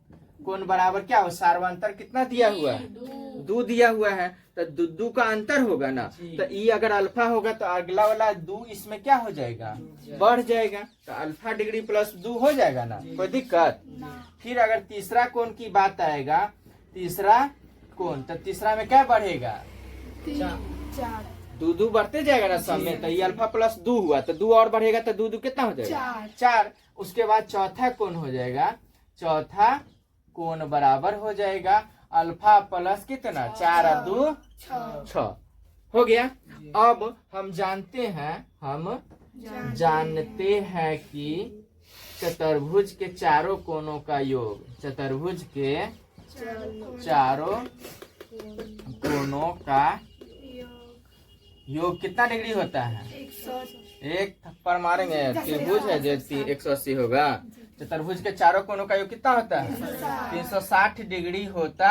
कोण बराबर क्या हो? सार्वंतर कितना दिया हुआ है? 2 दिया हुआ है। तो 2 का अंतर होगा ना, तो ई अगर अल्फा होगा तो अगला वाला 2 इसमें क्या हो जाएगा? बढ़ जाएगा। तो अल्फा डिग्री प्लस 2 हो जाएगा ना, कोई दिक्कत? फिर अगर तीसरा कोण की बात आएगा, तीसरा कोण, तो तीसरा में क्या बढ़ेगा? 2 बढ़ते जाएगा ना सब में। तो ये अल्फा प्लस 2 हुआ, तो 2 और बढ़ेगा तो 2 कितना हो जाएगा? 4। उसके बाद चौथा कोण हो जाएगा, चौथा कोण बराबर हो जाएगा अल्फा प्लस कितना? 4 और 2 6 हो गया। अब हम जानते हैं कि चतुर्भुज के चारों कोणों का योग, चतुर्भुज के चारों कोणों का योग कितना डिग्री होता है? 1 थप्पड़ मारेंगे, त्रिभुज है जो 180 होगा। चतुर्भुज के चारों कोणों का योग कितना होता है? 360 डिग्री होता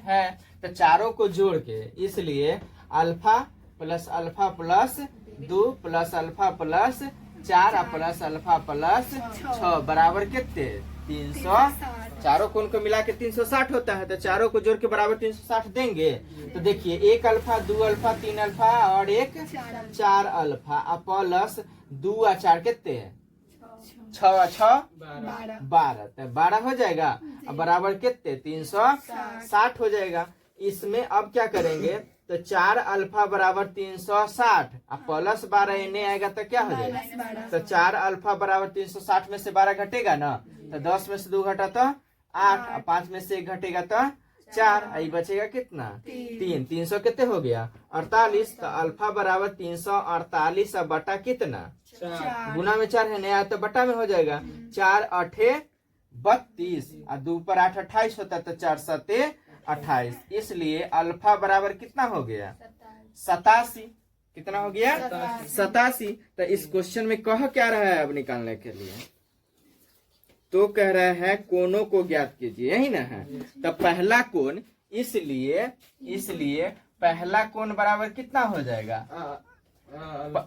है। तो चारों को जोड़ के, इसलिए alpha plus 2 plus alpha plus 4 plus alpha plus 6 बराबर कितने? 300। चारों कोण को मिला के 360 होता है। तो चारों को जोड़ के बराबर 360 देंगे। तो देखिए 1 अल्फा 2 अल्फा 3 अल्फा और 1 4 अल्फा प्लस 2 और 4 कितने? 6 और 6 12। तो 12 हो जाएगा। अब बराबर कितने? 360 हो जाएगा। इसमें अब क्या करेंगे? तो 4 अल्फा बराबर 360 प्लस 12 इन्हें आएगा तो क्या हो जाएगा? तो 4 अल्फा बराबर 360 में से 12 घटेगा ना, तो 10 में से 2 घटा तो 8, 5 में से 1 घटेगा तो 4, आई बचेगा कितना? 3। 300 कितने हो गया? 48। तो अल्फा बराबर 348 बटा कितना? गुना में 4 है, नया तो बटा में हो जाएगा। 4 8 32 और 2 पर 8 28 होता है। तो 4 7 28, इसलिए अल्फा बराबर कितना हो गया 87। कितना हो गया 87। तो इस क्वेश्चन में कह क्या रहा है अब निकालने के लिए, तो कह रहा है कोणों को ज्ञात कीजिए, यही ना है। तो पहला कोण, इसलिए पहला कोण बराबर कितना हो जाएगा,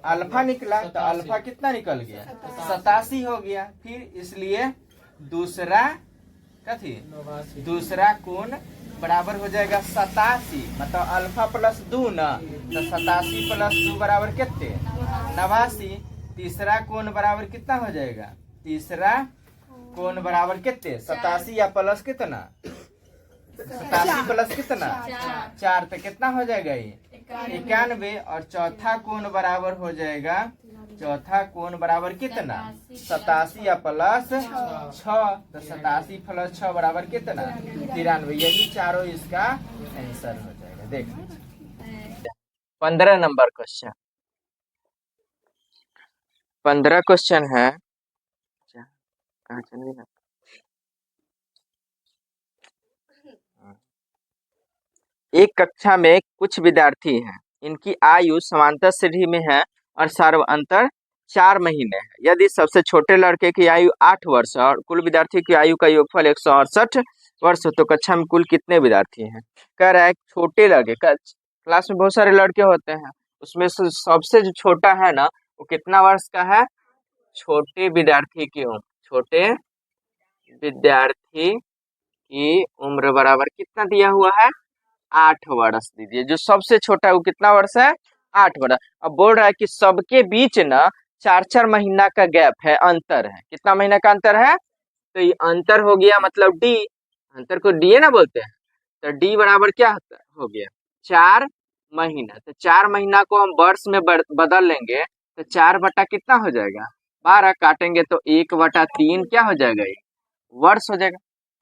अल्फा निकला तो अल्फा कितना निकल गया 87 हो गया। फिर इसलिए दूसरा कथी, दूसरा कोण बराबर हो जाएगा 87, मतलब अल्फा प्लस 2 ना, तो 87 प्लस 2 बराबर कितने 89। तीसरा कोण बराबर कितना हो जाएगा, तीसरा कोण बराबर कितने 87 या प्लस कितना 87 प्लस कितना 4, तो कितना हो जाएगा ये 91। और चौथा कोण बराबर हो जाएगा, चौथा कोण बराबर कितना 87 या प्लस 6, तो 87 प्लस 6 बराबर कितना 93। यही चारों इसका आंसर हो जाएगा। देख लीजिए 15 नंबर क्वेश्चन। 15 क्वेश्चन है, कहाँ चल गया? एक कक्षा में कुछ विद्यार्थी हैं, इनकी आयु समांतर श्रेणी में है और सर्वांतर 4 महीने है। यदि सबसे छोटे लड़के की आयु 8 वर्ष और कुल विद्यार्थी की आयु का योगफल 168 वर्ष हो, तो कक्षा में कुल कितने विद्यार्थी हैं? कह रहा है छोटे लड़के का, क्लास में बहुत सारे लड़के होते हैं, उसमें से सबसे जो छोटा है ना वो कितना वर्ष का है, छोटे विद्यार्थी की उम्र, छोटे विद्यार्थी की उम्र बराबर कितना दिया हुआ है 8 वर्ष दीजिए। जो सबसे छोटा है वो कितना वर्ष है 8 वर्ष। अब बोल रहा है कि सबके बीच ना 4-4 महीना का गैप है, अंतर है। कितना महीना का अंतर है, तो ये अंतर हो गया मतलब डी, अंतर को डी ना बोलते हैं, तो डी बराबर क्या हो गया 4 महीना। तो 4 महीना को हम वर्ष में बदल लेंगे तो 4 बटा कितना हो जाएगा 12, काटेंगे तो 1/3 क्या हो जाएगा, ये वर्ष हो जाएगा।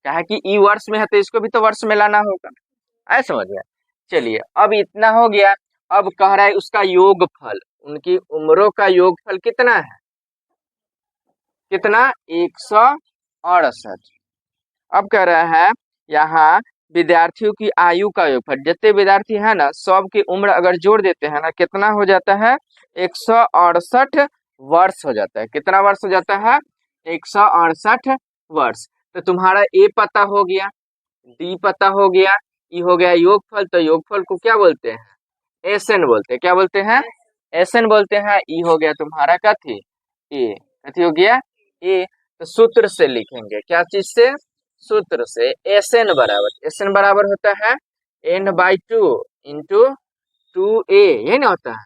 क्या है कि ई वर्ष में है तो इसको भी तो वर्ष में लाना होगा, ऐसा समझ गया। चलिए अब इतना हो गया। अब कह रहा है उसका योगफल, उनकी उम्रों का योगफल कितना है, कितना 168। अब कह रहा है यहाँ विद्यार्थियों की आयु का योगफल, जितने विद्यार्थी है ना सब की उम्र अगर जोड़ देते हैं ना कितना हो जाता है 168 वर्ष हो जाता है। कितना वर्ष हो जाता है 168 वर्ष। तो तुम्हारा ए पता हो गया, डी पता हो गया, ई हो गया योगफल। तो योगफल को क्या बोलते हैं, एसएन बोलते हैं। क्या बोलते हैं, एसएन बोलते हैं। ई हो गया तुम्हारा कथी, ए कथी हो गया ए। तो सूत्र से लिखेंगे, क्या चीज से, सूत्र से। एसएन बराबर होता है n/2 इंटू 2a, ये ना होता है,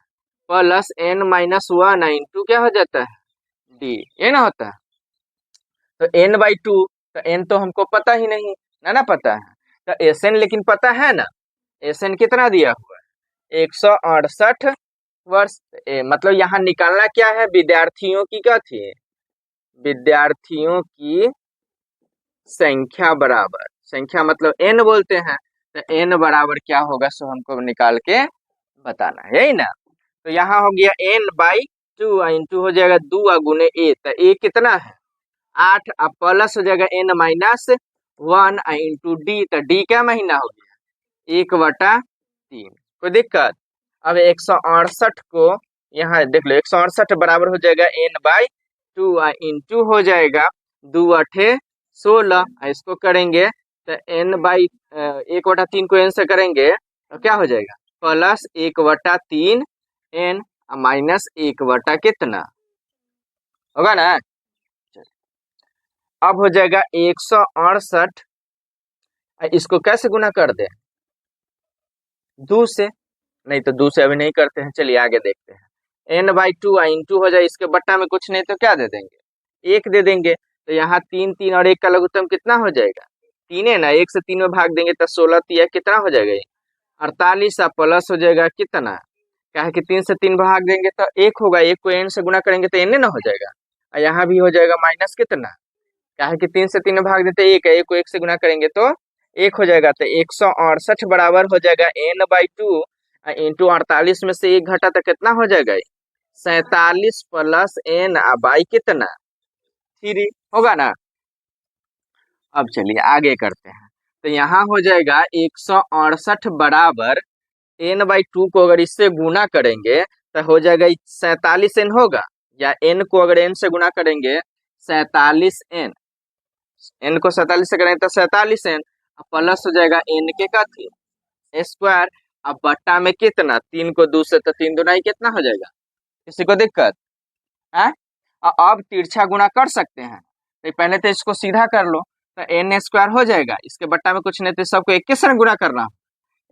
प्लस n-1 इंटू क्या हो जाता है डी, ये ना होता है। तो n/2, तो n तो हमको पता ही नहीं ना पता है, तो एसएन लेकिन पता है ना, एसएन कितना दिया हुआ है 168 वर्ष। मतलब यहाँ निकालना क्या है, विद्यार्थियों की क्या थी, विद्यार्थियों की संख्या बराबर, संख्या मतलब n बोलते हैं, तो n बराबर क्या होगा सो हमको निकाल के बताना है, यही ना। तो यहाँ हो गया n/2 इंटू हो जाएगा 2 गुने a, तो a कितना है 8, अब प्लस हो जाएगा n-1 इंटू डी, तो डी क्या महीना हो गया 1/3। कोई दिक्कत। अब 168 को यहाँ देख लो, 168 बराबर हो जाएगा n/2 इंटू हो जाएगा 2 16, इसको करेंगे तो n/1/3 को n से करेंगे तो क्या हो जाएगा प्लस 1/3 n माइनस 1 कितना होगा ना। अब हो जाएगा 168, इसको कैसे गुना कर दे 2 से, नहीं तो 2 से अभी नहीं करते हैं, चलिए आगे देखते हैं। n/2 इंटू हो जाए, इसके बट्टा में कुछ नहीं तो क्या दे देंगे 1 दे देंगे। तो यहाँ 3 3 और 1 का लघुत्तम कितना हो जाएगा 3 है ना, 1 से 3 में भाग देंगे तो 16 3 कितना हो जाएगा 48, प्लस हो जाएगा कितना, क्या है कि 3 से 3 भाग देंगे तो 1 होगा, 1 को n से गुना करेंगे तो n ना हो जाएगा, और यहाँ भी हो जाएगा माइनस कितना, क्या है कि 3 से 3 में भाग देते 1 है, 1 को 1 से गुना करेंगे तो 1 हो जाएगा। तो 168 बराबर हो जाएगा n/2 इंटू 48 में से 1 घटा तो कितना हो जाएगा 47 प्लस n बाई कितना 3 होगा ना। अब चलिए आगे करते हैं। तो यहाँ हो जाएगा 168 बराबर n/2 को अगर इससे गुना करेंगे तो हो जाएगा 47n होगा, या n को अगर n से गुना करेंगे 47n, n को 47 से करेंगे तो 47n, प्लस हो जाएगा n के कथी स्क्वायर, अब बट्टा में कितना 3 को 2 से, तो 3 दूना ही कितना हो जाएगा, किसी को दिक्कत है? अब तिरछा गुना कर सकते हैं, तो पहले तो इसको सीधा कर लो, तो n स्क्वायर हो जाएगा, इसके बट्टा में कुछ नहीं, तो सबको 21 से गुना करना,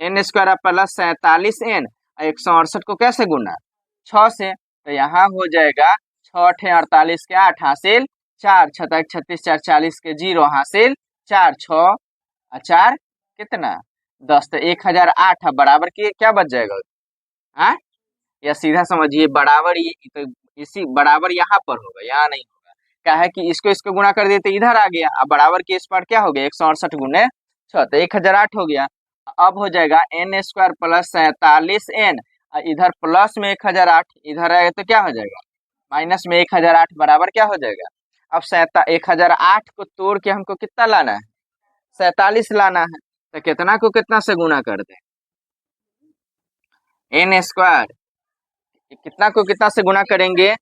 n स्क्वायर प्लस 47n, 168 को कैसे गुना 6 से, तो यहाँ हो जाएगा 6 × 48 के 8 हासिल 4, 6 × 36 4 40 के 0 हासिल 4, 6 4 कितना 10, तो 1008 बराबर के क्या बच जाएगा, हाँ या सीधा समझिए बराबर, ये तो इसी बराबर यहाँ पर होगा, यहाँ नहीं होगा, क्या है कि इसको गुणा कर दिए तो इधर आ गया, अब बराबर के इस पर क्या हो गया 168 गुने 6, तो 1008 हो गया। अब हो जाएगा n स्क्वायर प्लस 47n, इधर प्लस में 1008, इधर आएगा तो क्या हो जाएगा माइनस में 1008 बराबर क्या हो जाएगा, अब 1008 को तोड़ के हमको कितना लाना है 47 लाना है, तो कितना को कितना से गुना कर दे n स्क्वायर, कितना को कितना से गुना करेंगे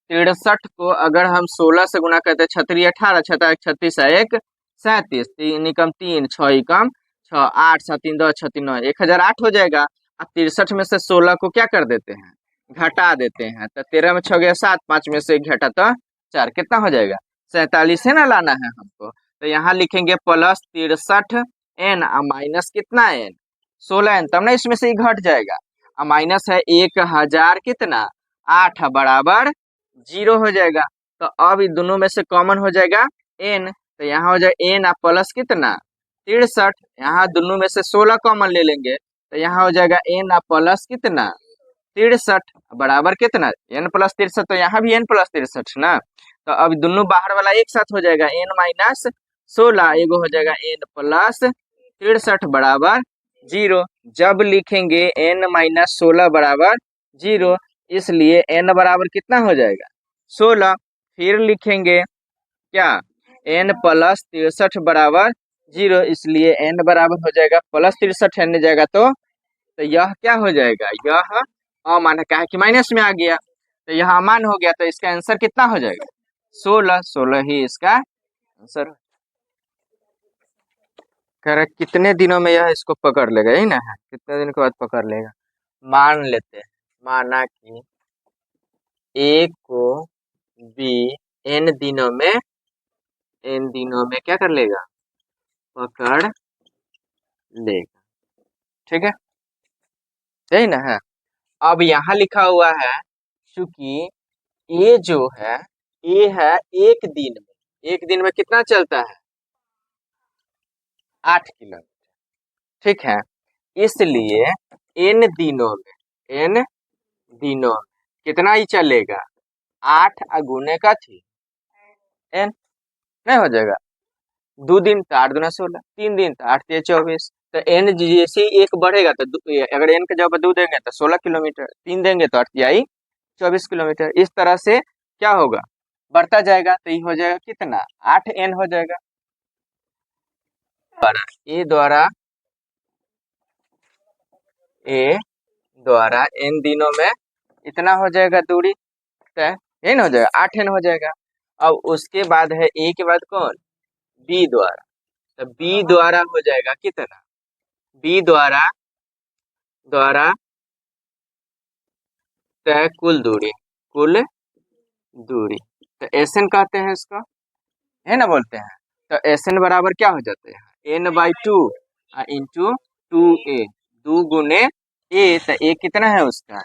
63 को अगर हम 16 से गुना करते 6 × 18 6 × 36 1 37, 3 × 3 6 × 6 8 7 3 10 6 3 9 1008 हो जाएगा। अब 63 में से 16 को क्या कर देते हैं घटा देते हैं, तो 13 में 6 गया 7, 5 में से 1 घटा तो 4, कितना हो जाएगा 47 है ना लाना है हमको, तो यहाँ लिखेंगे प्लस 63n माइनस कितना n 16n, तब ना इसमें से ही घट जाएगा, माइनस है 1000 कितना 8 बराबर 0 हो जाएगा, तो अब इन दोनों में से कॉमन हो जाएगा n, तो यहाँ हो जाएगा n प्लस कितना 63, यहाँ दोनों में से 16 कॉमन ले लेंगे, तो यहाँ हो जाएगा n प्लस कितना 63 बराबर कितना n प्लस 63, तो यहाँ भी n प्लस 63 ना, तो अब दोनों बाहर वाला एक साथ हो जाएगा n माइनस 16, एगो हो जाएगा n प्लस 63 बराबर 0। जब लिखेंगे n माइनस 16 बराबर 0, इसलिए n बराबर कितना हो जाएगा 16, फिर लिखेंगे क्या n प्लस 63 बराबर 0, इसलिए n बराबर हो जाएगा प्लस 63 n जाएगा तो यह क्या हो जाएगा, यह अमान है, क्या है कि माइनस में आ गया, तो यह अमान हो गया, तो इसका आंसर कितना हो जाएगा 16, 16 ही इसका आंसर। कह रहा कितने दिनों में यह इसको पकड़ लेगा, यही ना है, कितने दिन के बाद पकड़ लेगा, मान लेते हैं, माना कि ए को बी n दिनों में क्या कर लेगा पकड़ लेगा, ठीक है, यही ना है। अब यहाँ लिखा हुआ है चूंकि ए जो है ए है एक दिन में कितना चलता है 8 किलोमीटर, ठीक है, इसलिए n दिनों में कितना ही चलेगा 8 गुने का थी n, नहीं हो जाएगा 2 दिन तो 8 दूना 16, 3 दिन तो 8 × 24, तो n जैसे ही एक बढ़ेगा तो अगर n का जब 2 देंगे तो 16 किलोमीटर, 3 देंगे तो 8 24 किलोमीटर, इस तरह से क्या होगा बढ़ता जाएगा, तो ये हो जाएगा कितना 8n हो जाएगा। ए द्वारा n दिनों में इतना हो जाएगा दूरी तय, यही ना हो जाएगा 8n हो जाएगा। अब उसके बाद है ए के बाद कौन बी द्वारा, तो बी द्वारा हो जाएगा कितना बी द्वारा तय कुल दूरी तो एसएन कहते हैं इसको, है ना बोलते हैं, तो एसएन बराबर क्या हो जाते हैं n/2 इंटू 2a, 2 गुने a, तो a कितना है उसका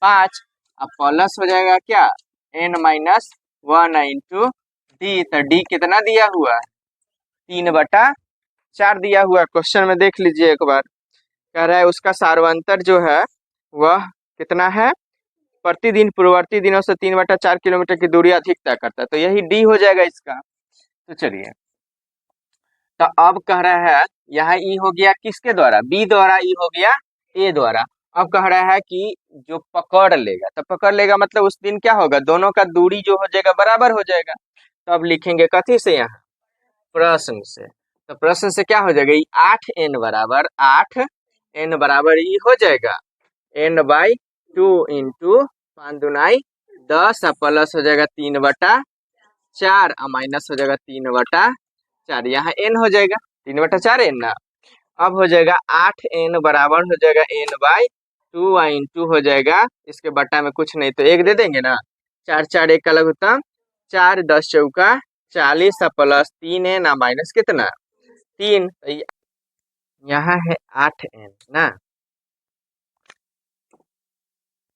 5, अब प्लस हो जाएगा क्या n माइनस 1 इंटू डी, तो डी कितना दिया हुआ है 3/4 दिया हुआ है, क्वेश्चन में देख लीजिए एक बार, कह रहा है उसका सार्वंतर जो है वह कितना है प्रतिदिन पूर्ववर्ती दिनों से 3/4 किलोमीटर की दूरी अधिक तय करता है, तो यही डी हो जाएगा इसका। तो चलिए, तो अब कह रहा है यहाँ ई हो गया किसके द्वारा बी द्वारा, ई हो गया ए द्वारा, अब कह रहा है कि जो पकड़ लेगा, तो पकड़ लेगा मतलब उस दिन क्या होगा दोनों का दूरी जो हो जाएगा बराबर हो जाएगा, तो अब लिखेंगे कथी से यहाँ प्रश्न से, तो प्रश्न से क्या हो जाएगा, 8n बराबर 8n बराबर ये हो जाएगा n/2 इंटू 5 दूनाई 10 और प्लस हो जाएगा 3/4 और माइनस हो जाएगा 3/4। यहाँ n हो जाएगा 3/4 n ना। अब हो जाएगा 8n बराबर हो जाएगा n/2 और इंटू हो जाएगा इसके बट्टा में कुछ नहीं तो 1 दे देंगे ना। 4 4 1 का लघुत्तम 4 10 चौका 40 और प्लस 3n और माइनस कितना 3। यहाँ है 8n ना।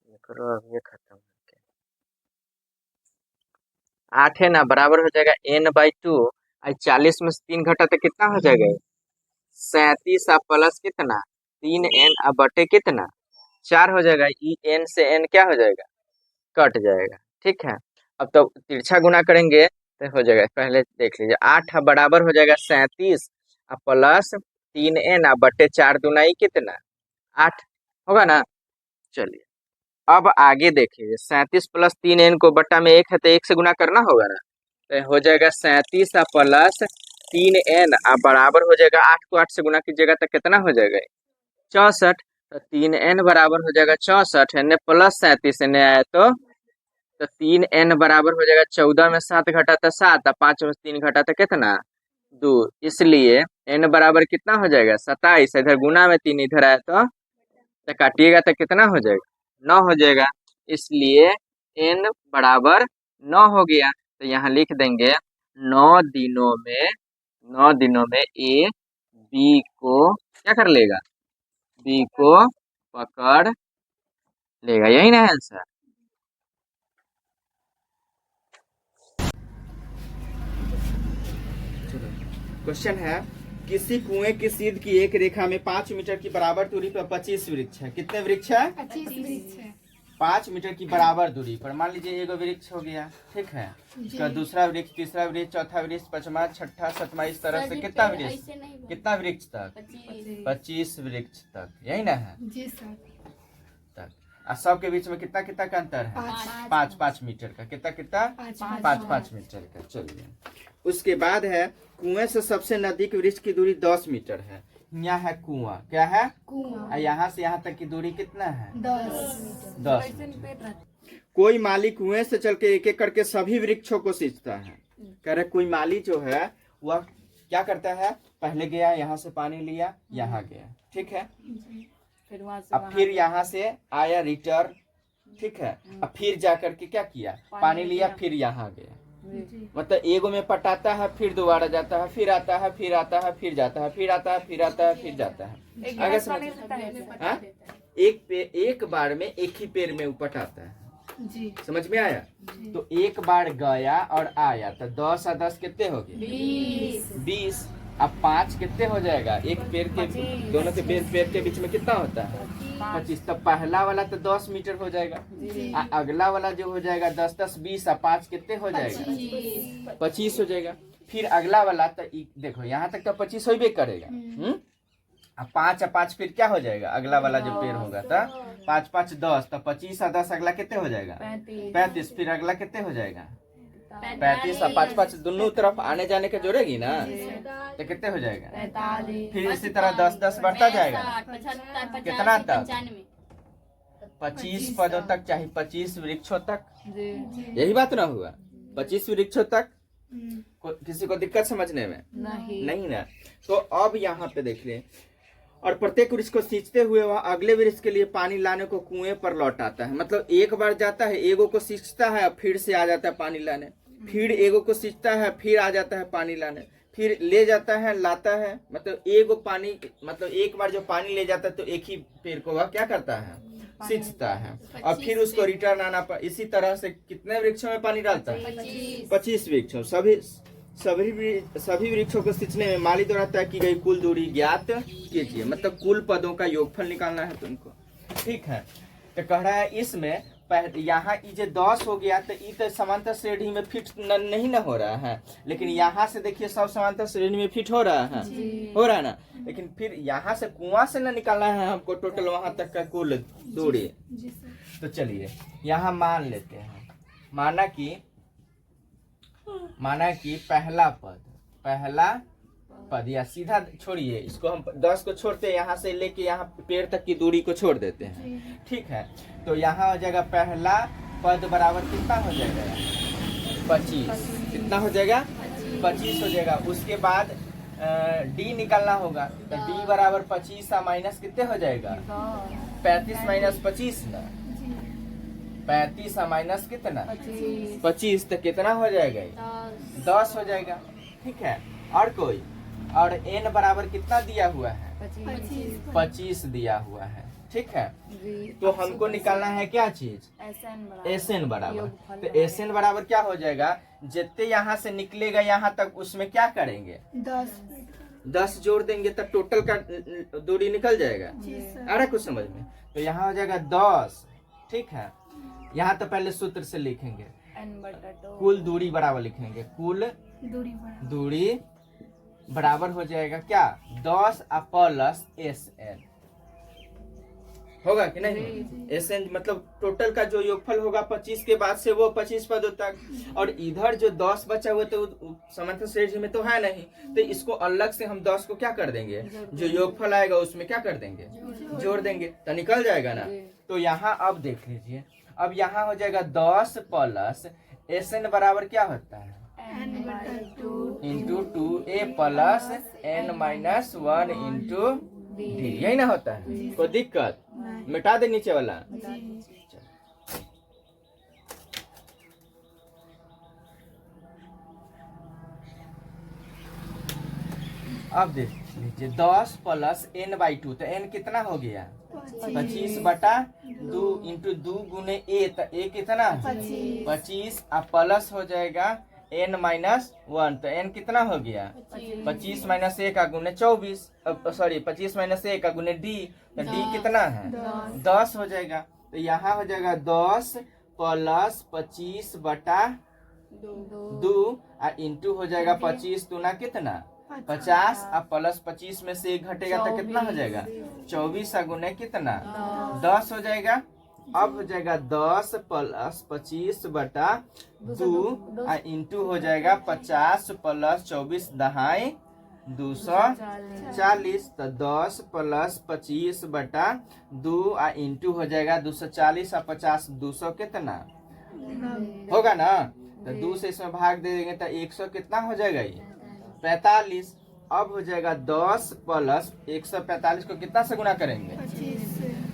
ये करो अब ये खत्म। 8n ना बराबर हो जाएगा n/2 और 40 में से 3 घटा तो कितना हो जाएगा 37 और प्लस कितना 3n और बटे कितना 4 हो जाएगा। ई n से n क्या हो जाएगा कट जाएगा। ठीक है, अब तो तिरछा गुना करेंगे तो हो जाएगा। पहले देख लीजिए 8 बराबर हो जाएगा 37 और प्लस 3n और बटे 4 दूनाई कितना 8 होगा ना। चलिए अब आगे देखिए 37 प्लस 3n को बट्टा में 1 है तो 1 से गुना करना होगा ना। तो हो जाएगा 37 और प्लस 3n और बराबर हो जाएगा 8 को 8 से गुना कीजिएगा तो कितना हो जाएगा 64। तो 3n बराबर हो जाएगा 64 एन प्लस 37 एन आया तो 3n बराबर हो जाएगा 14 में 7 घटा तो 7 और 5 में 3 घटा तो कितना 2। इसलिए n बराबर कितना हो जाएगा 27। इधर गुना में 3 इधर आया तो काटिएगा तो कितना हो जाएगा 9 हो जाएगा। इसलिए n बराबर 9 हो गया। तो यहाँ लिख देंगे 9 दिनों में ए बी को क्या कर लेगा बी को पकड़ लेगा। यही ना आंसर। क्वेश्चन है किसी कुएं की सीध की एक रेखा में 5 मीटर की बराबर दूरी पर 25 वृक्ष है। कितने वृक्ष है 5 मीटर की बराबर दूरी पर। मान लीजिए एक वृक्ष हो गया, ठीक है, उसका दूसरा वृक्ष, तीसरा वृक्ष, चौथा वृक्ष, पांचवा, छठा, सातवां, इस तरह से कितना वृक्ष तक 25 वृक्ष तक। यही ना है जी सर। तक। और सबके बीच में कितना कितना का अंतर है 5 मीटर का। कितना 5 मीटर का। चलिए उसके बाद है कुएं से सबसे नजदीक वृक्ष की दूरी 10 मीटर है। यहाँ है कुआं, क्या है कुआं। यहाँ से यहाँ तक की दूरी कितना है 10 मीटर। कोई माली कुएं से चल के एक एक करके सभी वृक्षों को सींचता है। कह रहे कोई माली जो है वह क्या करता है, पहले गया यहाँ से पानी लिया, यहाँ गया, ठीक है, अब फिर यहाँ से आया रिटर्न, ठीक है, अब फिर जाकर के क्या किया पानी लिया, फिर यहाँ गया। मतलब एगो में पटाता है, फिर दोबारा जाता है, फिर आता है, फिर आता है, फिर जाता है, फिर आता है, फिर आता है, फिर जाता है। आगे समझ एक बार में एक ही पेड़ में पटाता है जी। समझ में आया। तो एक बार गया और आया तो 10 और 10 कितने हो गए 20। अब 5 कितने हो जाएगा, एक पेड़ के दोनों के पेड़ के बीच में कितना होता है 25। तो पहला वाला तो 10 मीटर हो जाएगा, अगला वाला जो हो जाएगा 10 10 20 और 5 कितने हो जाएगा 25 हो जाएगा। फिर अगला वाला तो देखो यहाँ तक तो 25 हो ही करेगा। अब 5 और 5 फिर क्या हो जाएगा, अगला वाला जो पेड़ होगा तो 5 5 10, तो 25 और 10 अगला कितने हो जाएगा 35। फिर अगला कितने हो जाएगा 35 और 5 5 दोनों तरफ आने जाने के जोड़ेगी ना तो कितने हो जाएगा। फिर इसी तरह 10 10 बढ़ता जाएगा कितना तक 25 पदों तक, चाहे 25 वृक्षों तक। यही बात ना हुआ 25 वृक्षों तक। किसी को दिक्कत समझने में नहीं ना। तो अब यहाँ पे देख ले, और प्रत्येक वृक्ष को सींचते हुए वह अगले वृक्ष के लिए पानी लाने को कुएं पर लौट आता है। मतलब एक बार जाता है, एगो को सींचता है, फिर से आ जाता है पानी लाने, फिर एगो को सींचता है, फिर आ जाता है पानी लाने, फिर ले जाता है, लाता है। मतलब एगो पानी, मतलब एक बार जो पानी ले जाता है तो एक ही पेड़ को वह क्या करता है सींचता है, और फिर उसको रिटर्न आना पर। इसी तरह से कितने वृक्षों में पानी डालता है 25 वृक्षों। सभी वृक्षों को सींचने में माली द्वारा तय की गई कुल दूरी ज्ञात कीजिए। मतलब कुल पदों का योगफल निकालना है तुमको, ठीक है। तो कह रहा है इसमें यहाँ ये 10 हो गया तो ये तो समांतर श्रेणी में फिट नहीं ना हो रहा है, लेकिन यहाँ से देखिए सब समांतर श्रेणी में फिट हो रहा है ना। लेकिन फिर यहाँ से कुआं से ना निकालना है हमको टोटल वहां तक का कुल दूरी। तो चलिए यहाँ मान लेते हैं, माना कि पहला पद, या सीधा छोड़िए इसको, हम 10 को छोड़ते हैं, यहाँ से लेके यहाँ पेड़ तक की दूरी को छोड़ देते हैं, ठीक है। तो यहाँ हो जाएगा पहला पद बराबर कितना हो जाएगा, 25। कितना हो जाएगा, 25 हो जाएगा। उसके बाद डी निकालना होगा, तो डी बराबर 25 माइनस कितने हो जाएगा, 35 माइनस 25 ना, 35 माइनस कितना, 25, तो कितना हो जाएगा, 10 हो जाएगा, ठीक है। और कोई, और n बराबर कितना दिया हुआ है, 25 दिया हुआ है, ठीक है। तो हमको निकालना है क्या चीज, SN बराबर। तो SN बराबर क्या हो जाएगा, जितने यहाँ से निकलेगा यहाँ तक उसमें क्या करेंगे, 10 जोड़ देंगे तो टोटल का दूरी निकल जाएगा। आ रहा कुछ समझ में, तो यहाँ हो जाएगा 10, ठीक है। यहाँ तो पहले सूत्र से लिखेंगे, कुल दूरी बराबर लिखेंगे, कुल दूरी बराबर हो जाएगा क्या, 10 प्लस SN होगा कि नहीं। SN मतलब टोटल का जो योगफल होगा 25 के बाद से वो 25 पदों तक, और इधर जो 10 बचा हुआ तो समांतर श्रेणी में तो है नहीं, तो इसको अलग से हम 10 को क्या कर देंगे, जो योगफल आएगा उसमें क्या कर देंगे, जोड़ देंगे, तो निकल जाएगा ना। तो यहाँ अब देख लीजिए, अब यहाँ हो जाएगा 10 प्लस SN बराबर क्या होता है, into 2a plus n minus 1 into D, यही ना होता है। कोई दिक्कत, मिटा दे नीचे वाला। अब देख लीजिए 10 प्लस n/2, तो n कितना हो गया, 25/2 इंटू 2 गुने a, तो a कितना 25, अब प्लस हो जाएगा n माइनस 1, तो n कितना हो गया, 25 माइनस 1 का गुने 24, सॉरी 25 माइनस 1 का गुने d, तो d कितना है 10 हो जाएगा। तो यहाँ हो जाएगा 10 प्लस 25/2 इंटू हो जाएगा 25 दूना कितना 50, अब प्लस 25 में से 1 घटेगा तो कितना हो जाएगा 24 गुने कितना 10 हो जाएगा। अब हो जाएगा 10 प्लस 25/2 इंटू हो जाएगा 50 प्लस 24 दहाई 240, तो 10 प्लस 25/2 इंटू हो जाएगा 240 और 50 200 कितना होगा ना, तो 2 से इसमें भाग दे देंगे तो 100 कितना हो जाएगा ये 45। अब हो जाएगा 10 प्लस 145 को कितना से गुना करेंगे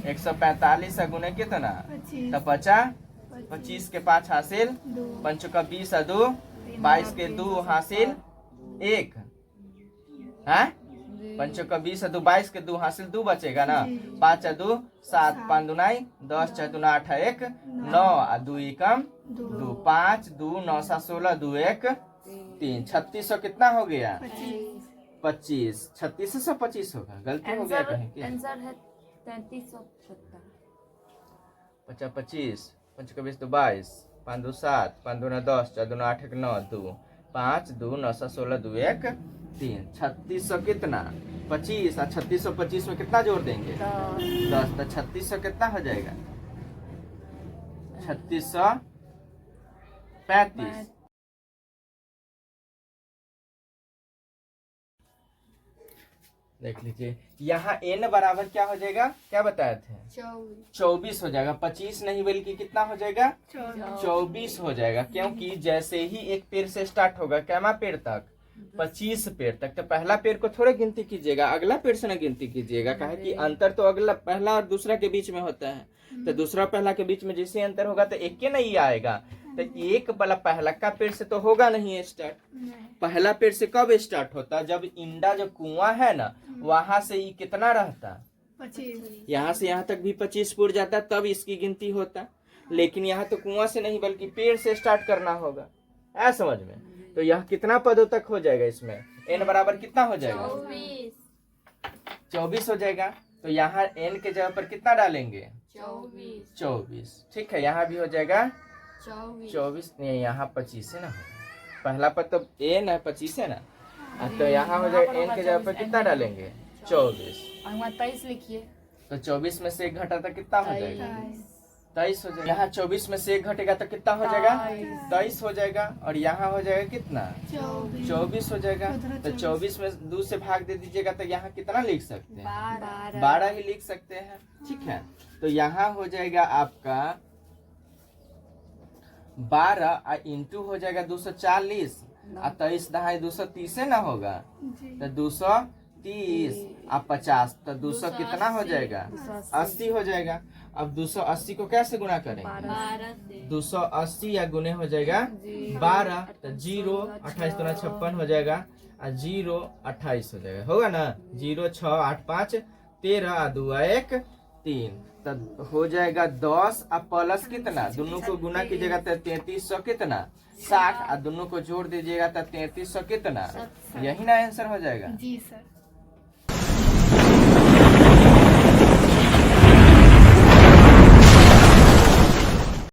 145 से गुने कितना तो 50, 25 के 5 हासिल, 5 का 20 2, 22 के 2 हासिल 1 है, 5 का 20 2, 22 के 2 हासिल 2 बचेगा ना, 5 2 7, 5 2 10, 6 2 8 1 9 2 कम 2, 5 2 9 7 16 2 1 3, 3600 कितना हो गया 25, 3625 होगा, गलती हो गया कहीं क्या, आंसर है 3370। 50 25, 5 का 20 2 22, 5 2 7, 5 2 10, 4 2 8 1 9 2, 5 2 9 7 16 2 1 3, 3600 कितना 25 और 3625 में कितना जोड़ देंगे 10, तो 3600 कितना हो जाएगा 3635। देख लीजिए यहाँ n बराबर क्या हो जाएगा, क्या बताए थे 24 हो जाएगा, 25 नहीं बल्कि कितना हो जाएगा 24 हो जाएगा, क्योंकि जैसे ही एक पेड़ से स्टार्ट होगा कैमा पेड़ तक 25 पेड़ तक, तो पहला पेड़ को थोड़े गिनती कीजिएगा, अगला पेड़ से ना गिनती कीजिएगा, काहे कि अंतर तो अगला पहला और दूसरा के बीच में होता है, तो दूसरा पहला के बीच में जैसे अंतर होगा तो एक के नहीं आएगा, तो एक वाला पहला का पेड़ से तो होगा नहीं स्टार्ट, पहला पेड़ से कब स्टार्ट होता जब इंडा जो कुआं है ना वहां से ये कितना रहता 25, यहाँ से यहाँ तक भी 25 पुर जाता तब इसकी गिनती होता, लेकिन यहाँ तो कुआं से नहीं बल्कि पेड़ से स्टार्ट करना होगा, ऐ समझ में। तो यह कितना पदों तक हो जाएगा, इसमें n बराबर कितना हो जाएगा 24 हो जाएगा, तो यहाँ n के जगह पर कितना डालेंगे 24, ठीक है, यहाँ भी हो जाएगा 24, नहीं यहाँ 25 है ना, पहला पद तो n है 25 है ना, तो यहाँ हो जाएगा n के जगह पर कितना डालेंगे 24, और 23 लिखिए, तो 24 में से 1 घटा तो कितना हो जाएगा 23 हो जाएगा। यहाँ 24 में से 1 घटेगा तो कितना हो जाएगा? 23 हो जाएगा। और यहाँ हो जाएगा कितना? 24 हो जाएगा। तो 24 में 2 से भाग दे दीजिएगा तो यहाँ कितना लिख सकते हैं? 12 ही लिख सकते हैं। ठीक है, तो यहाँ हो जाएगा आपका 12 इंटू हो जाएगा 240 और 23 दहाई 230 ना होगा तो 230 और 50 तो 200 कितना हो जाएगा? 80 हो जाएगा। अब 280 को कैसे गुना करेंगे? 280 या गुने हो जाएगा 12 तो 0 28 दूना 56 हो जाएगा और 0 28 हो जाएगा। होगा ना? 0 6 8 5 13 और 2 1 3 तब हो जाएगा 10 और प्लस कितना? दोनों को गुना कीजिएगा तो 3300 कितना? 60 और दोनों को जोड़ दीजिएगा तो 3300 कितना? यही ना आंसर हो जाएगा। जी सर।